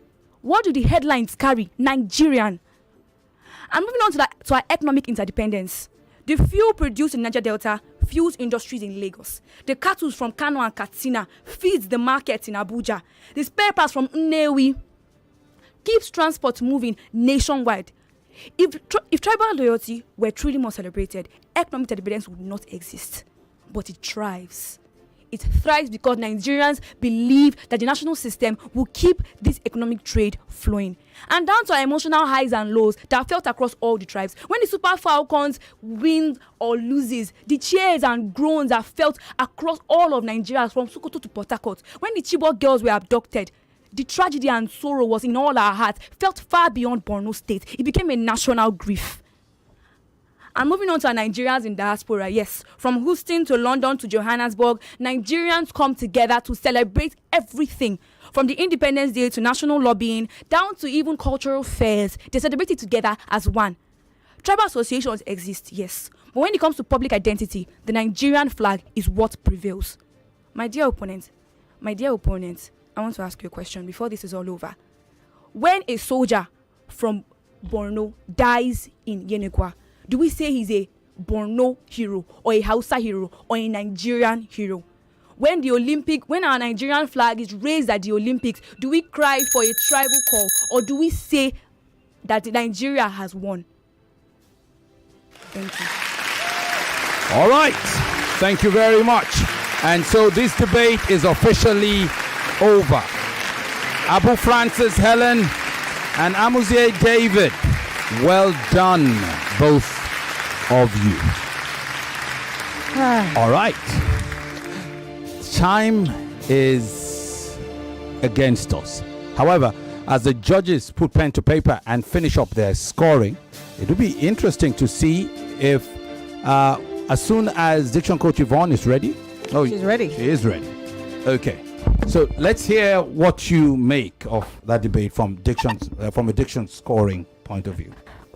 What do the headlines carry? Nigerian. And moving on to our economic interdependence. The fuel produced in Niger Delta fuels industries in Lagos. The cattle from Kano and Katsina feeds the markets in Abuja. The spare parts from Nnewi keeps transport moving nationwide. If tribal loyalty were truly more celebrated, economic interdependence would not exist. But it thrives. It thrives because Nigerians believe that the national system will keep this economic trade flowing. And down to our emotional highs and lows that are felt across all the tribes. When the Super Falcons wins or loses, the cheers and groans are felt across all of Nigeria, from Sokoto to Port Harcourt. When the Chibok girls were abducted, the tragedy and sorrow was in all our hearts, felt far beyond Borno State. It became a national grief. And moving on to our Nigerians in diaspora, yes, from Houston to London to Johannesburg, Nigerians come together to celebrate everything, from the Independence Day to national lobbying, down to even cultural fairs. They celebrate it together as one. Tribal associations exist, yes, but when it comes to public identity, the Nigerian flag is what prevails. My dear opponent, I want to ask you a question before this is all over. When a soldier from Borno dies in Yenegua, do we say he's a Borno hero or a Hausa hero or a Nigerian hero? When our Nigerian flag is raised at the Olympics, do we cry for a tribal call or do we say that Nigeria has won? Thank you. All right. Thank you very much. And so this debate is officially over. Abu Francis, Helen, and Amuzie David, well done, both of you. All right. Time is against us. However, as the judges put pen to paper and finish up their scoring, it will be interesting to see if, as soon as Diction Coach Yvonne is ready. Oh, she's ready. She is ready. Okay. So let's hear what you make of that debate from a diction scoring point of view.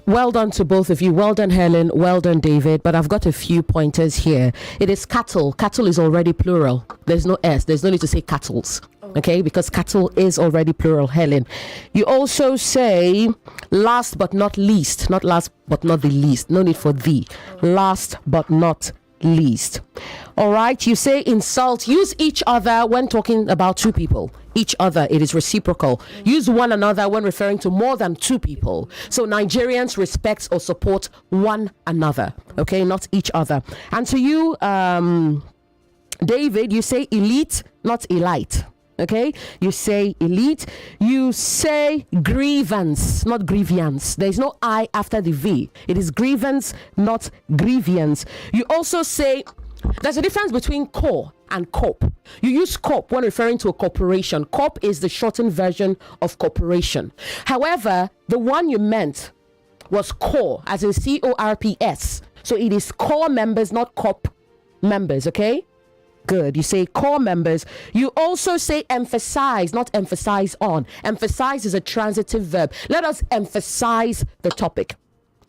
Well done to both of you. Well done, Helen. Well done, David. But I've got a few pointers here. It is cattle. Cattle is already plural. There's no S. There's no need to say cattles. Okay, because cattle is already plural, Helen. You also say last but not least. Not last but not the least. No need for the. Last but not least. All right, you say insult. Use each other when talking about two people. Each other, it is reciprocal. Use one another when referring to more than two people. So Nigerians respect or support one another, okay, not each other. And to you, David, you say elite, not elite. Okay, you say elite. You say grievance, not grievance. There is no I after the V. It is grievance, not grievance. You also say there's a difference between core and corp. You use corp when referring to a corporation. Corp is the shortened version of corporation. However, the one you meant was core, as in CORPS. So it is core members, not corp members, okay? Good. You say core members. You also say emphasize, not emphasize on. Emphasize is a transitive verb. Let us emphasize the topic.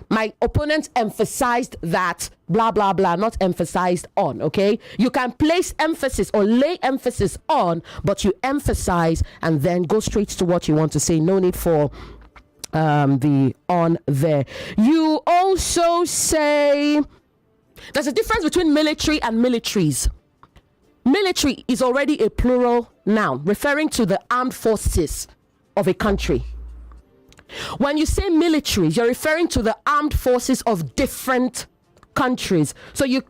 My opponent emphasized that, blah, blah, blah, not emphasized on, okay? You can place emphasis or lay emphasis on, but you emphasize and then go straight to what you want to say. No need for the on there. You also say there's a difference between military and militaries. Military is already a plural noun referring to the armed forces of a country. When you say militaries, you're referring to the armed forces of different countries. So you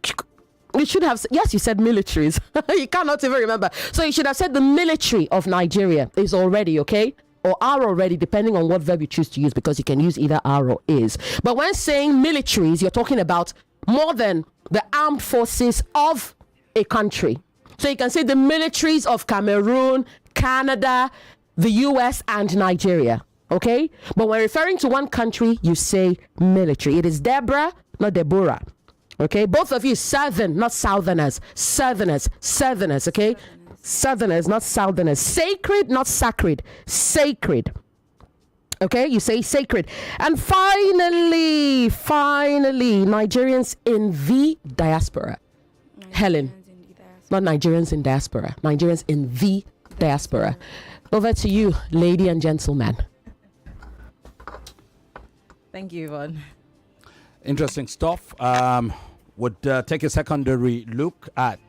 should have, yes, you said militaries. You cannot even remember. So you should have said the military of Nigeria is already, okay? Or are already, depending on what verb you choose to use, because you can use either are or is. But when saying militaries, you're talking about more than the armed forces of a country. So you can say the militaries of Cameroon, Canada, the US, and Nigeria. Okay? But when referring to one country, you say military. It is Deborah, not Deborah. Okay? Both of you, southern, not southerners. Southerners, okay? Southerners, not southerners. Sacred, not sacred. Sacred. Okay, you say sacred. And finally, Nigerians in the diaspora. Helen, not Nigerians in diaspora, Nigerians in the diaspora. Over to you, lady and gentleman. Thank you, Yvonne. Interesting stuff. Would take a secondary look at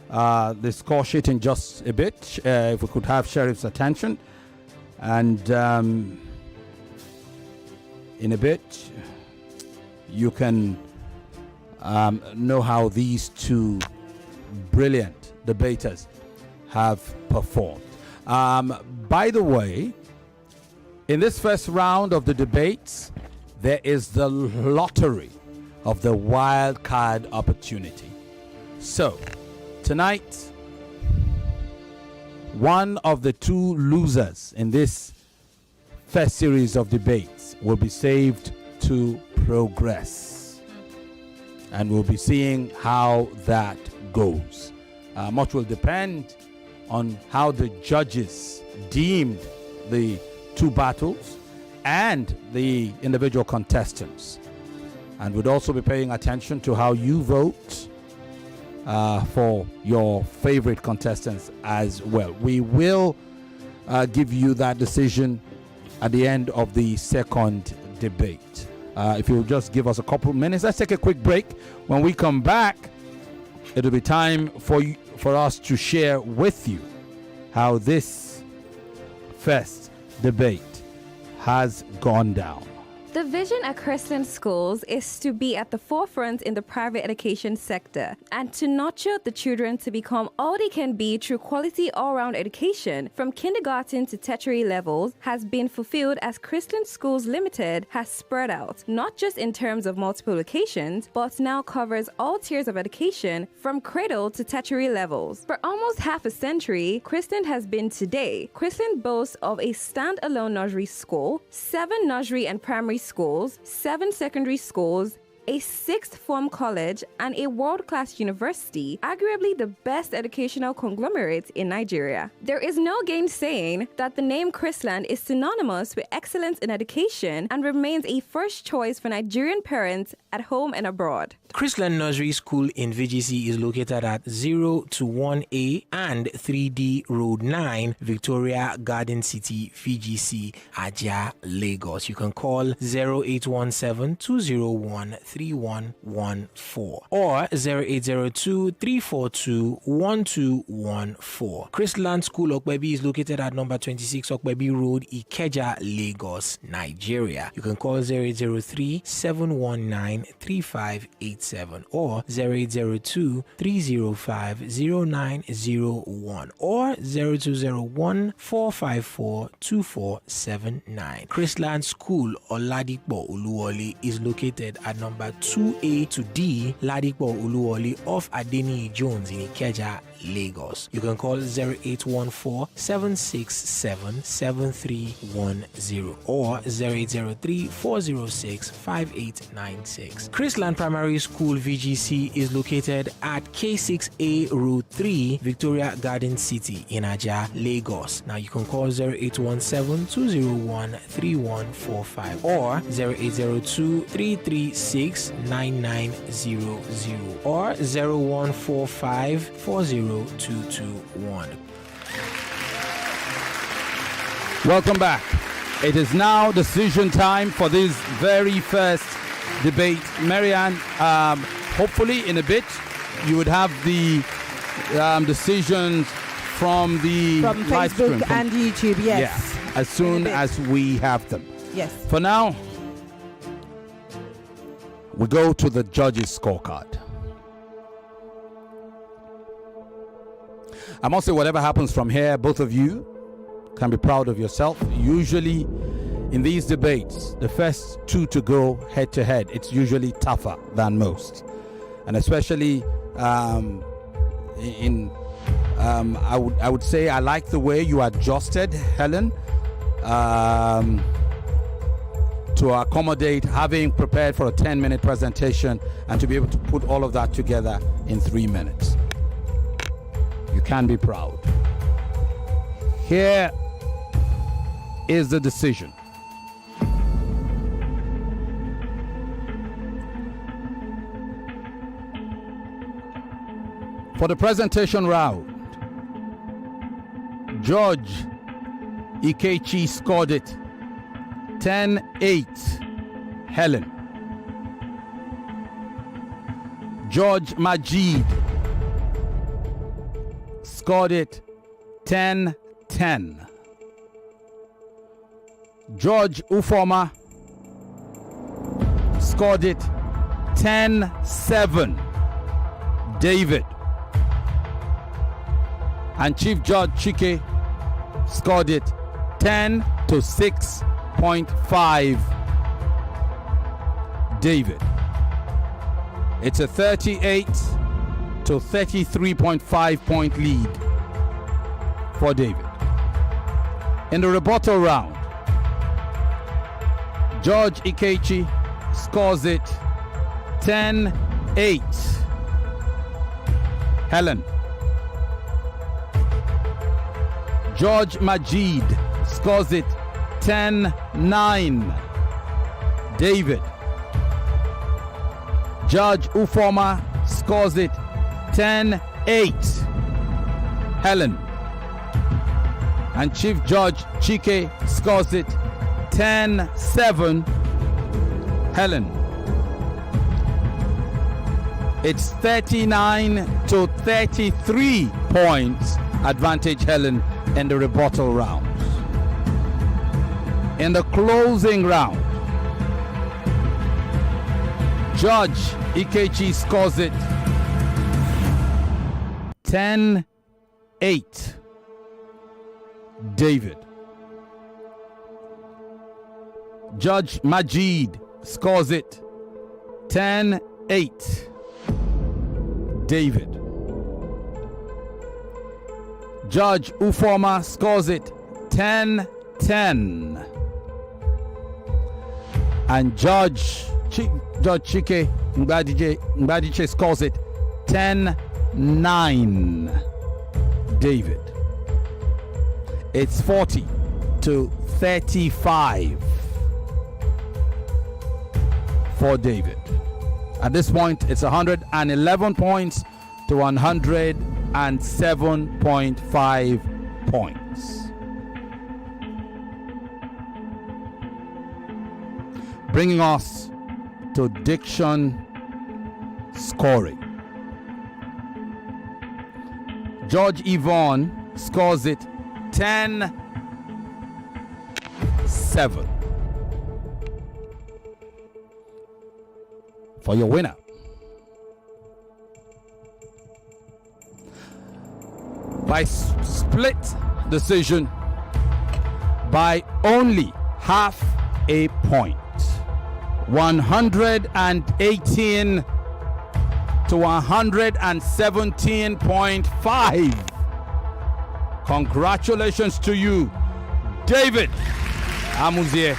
the score sheet in just a bit, if we could have Sheriff's attention. And in a bit, you can know how these two brilliant debaters have performed. By the way, in this first round of the debates, there is the lottery of the wild card opportunity. So, tonight, one of the two losers in this first series of debates will be saved to progress. And we'll be seeing how that goes. Much will depend on how the judges deemed the two battles and the individual contestants. And we'd also be paying attention to how you vote for your favorite contestants as well. We will give you that decision at the end of the second debate. If you'll just give us a couple minutes, let's take a quick break. When we come back, it'll be time for us to share with you how this first debate has gone down. The vision at Christian schools is to be at the forefront in the private education sector and to nurture the children to become all they can be through quality all-round education from kindergarten to tertiary levels has been fulfilled as Christian Schools Limited has spread out, not just in terms of multiple locations, but now covers all tiers of education from cradle to tertiary levels. For almost half a century, Christian has been today. Christian boasts of a standalone nursery school, 7 nursery and primary schools, 7 secondary schools, a 6th form college, and a world-class university, arguably the best educational conglomerate in Nigeria. There is no gainsaying that the name Chrisland is synonymous with excellence in education and remains a first choice for Nigerian parents at home and abroad. Chrisland Nursery School in VGC is located at 0 to 1A and 3D Road 9, Victoria Garden City, VGC, Abuja, Lagos. You can call 0817-201-3114 or 0802-342-1214. Chrisland School Okwebi is located at number 26 Okwebi Road, Ikeja, Lagos, Nigeria. You can call 0803-719-3587 or 0802-305-0901 or 0201-454-2479. Chrisland School Oladikbo Uluwole is located at number 2A to D Ladikbo Uluwole off Adeni Jones in Ikeja, Lagos. You can call 0814-767-7310 or 0803-406-5896. Chrisland Primary School VGC is located at K6A Road 3, Victoria Garden City in Abuja, Lagos. Now you can call 0817-201-3145 or 0802-336-9900 or 0145-40221. Welcome back. It is now decision time for this very first debate. Maryann, hopefully in a bit you would have the decisions from the live stream. Facebook and YouTube, yes. Yeah, as soon as we have them. Yes. For now, we go to the judges' scorecard. I must say, whatever happens from here, both of you can be proud of yourself. Usually in these debates, the first two to go head to head, it's usually tougher than most. And especially I would say I like the way you adjusted, Helen, to accommodate having prepared for a 10-minute presentation and to be able to put all of that together in 3 minutes. You can be proud. Here is the decision. For the presentation round, George Ikechi scored it 10-8. Helen. George Majid scored it 10-10. George Ufoma scored it 10-7. David. And Chief Judge Chike scored it 10-6.5. David. It's a 38 to 33.5 point lead for David. In the rebuttal round, George Ikechi scores it 10-8. Helen. George Majid scores it 10-9. David. Judge Ufoma scores it 10-8. Helen. And Chief Judge Chike scores it 10-7. Helen. It's 39 to 33 points advantage Helen in the rebuttal rounds. In the closing round, Judge Ikechi scores it 10-8. David. Judge Majid scores it 10-8. David. Judge Ufoma scores it 10-10. And Judge Chike Mbadiche scores it 10-9. David. It's 40 to 35 for David. At this point, it's 111 points to 107.5 points. Bringing us to diction scoring. George Yvonne scores it 10-7. For your winner, by split decision by only half a point, 118 to 117.5. Congratulations to you, David Amuzie.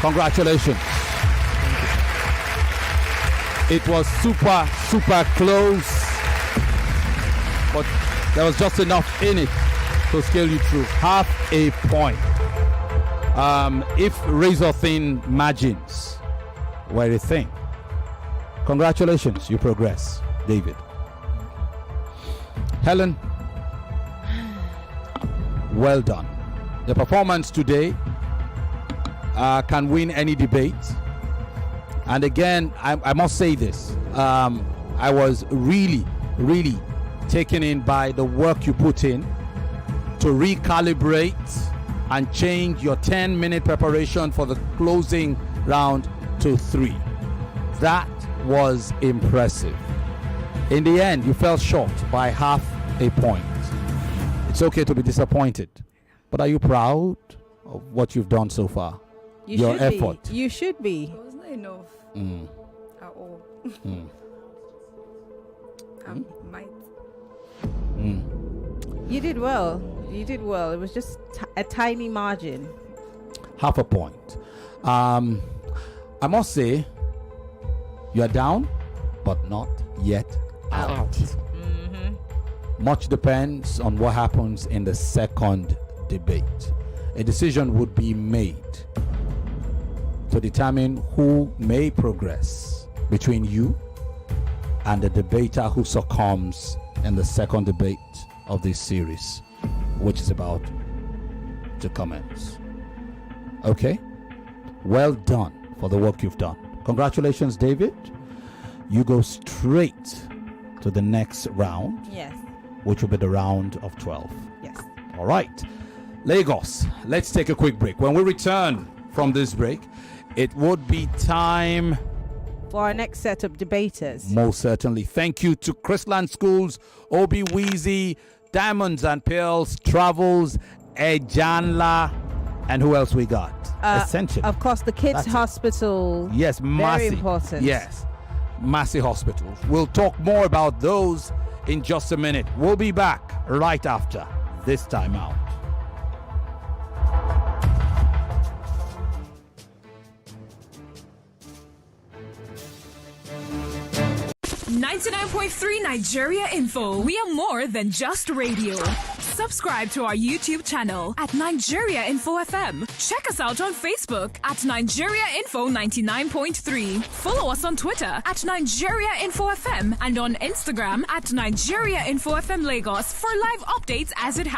Congratulations. It was super close, but there was just enough in it to scale you through. Half a point. If razor thin margins were a thing, congratulations, you progress, David. Helen, well done. The performance today can win any debate. And again, I must say this, I was really taken in by the work you put in to recalibrate and change your 10-minute preparation for the closing round to 3. That was impressive. In the end, you fell short by half a point. It's okay to be disappointed, but are you proud of what you've done so far? Your effort. You should be. It was not enough at all. Might. You did well. You did well. It was just a tiny margin. Half a point. I must say, you are down, but not yet out. Much depends on what happens in the second debate. A decision would be made to determine who may progress between you and the debater who succumbs in the second debate of this series, which is about to commence. Okay? Well done for the work you've done. Congratulations, David. You go straight to the next round. Yes. Which will be the round of 12. Yes. All right. Lagos, let's take a quick break. When we return from this break, it would be time for our next set of debaters. Most certainly. Thank you to Chrisland Schools, Obi-Weezy, Diamonds and Pearls, Travels, Ejanla, and who else we got? Essentially. Of course, the Kids Hospital. Yes, Very important. Yes, Massey Hospitals. We'll talk more about those in just a minute. We'll be back right after this time out. 99.3 Nigeria Info. We are more than just radio. Subscribe to our YouTube channel at Nigeria Info FM. Check us out on Facebook at Nigeria Info 99.3. Follow us on Twitter at Nigeria Info FM and on Instagram at Nigeria Info FM Lagos for live updates as it happens.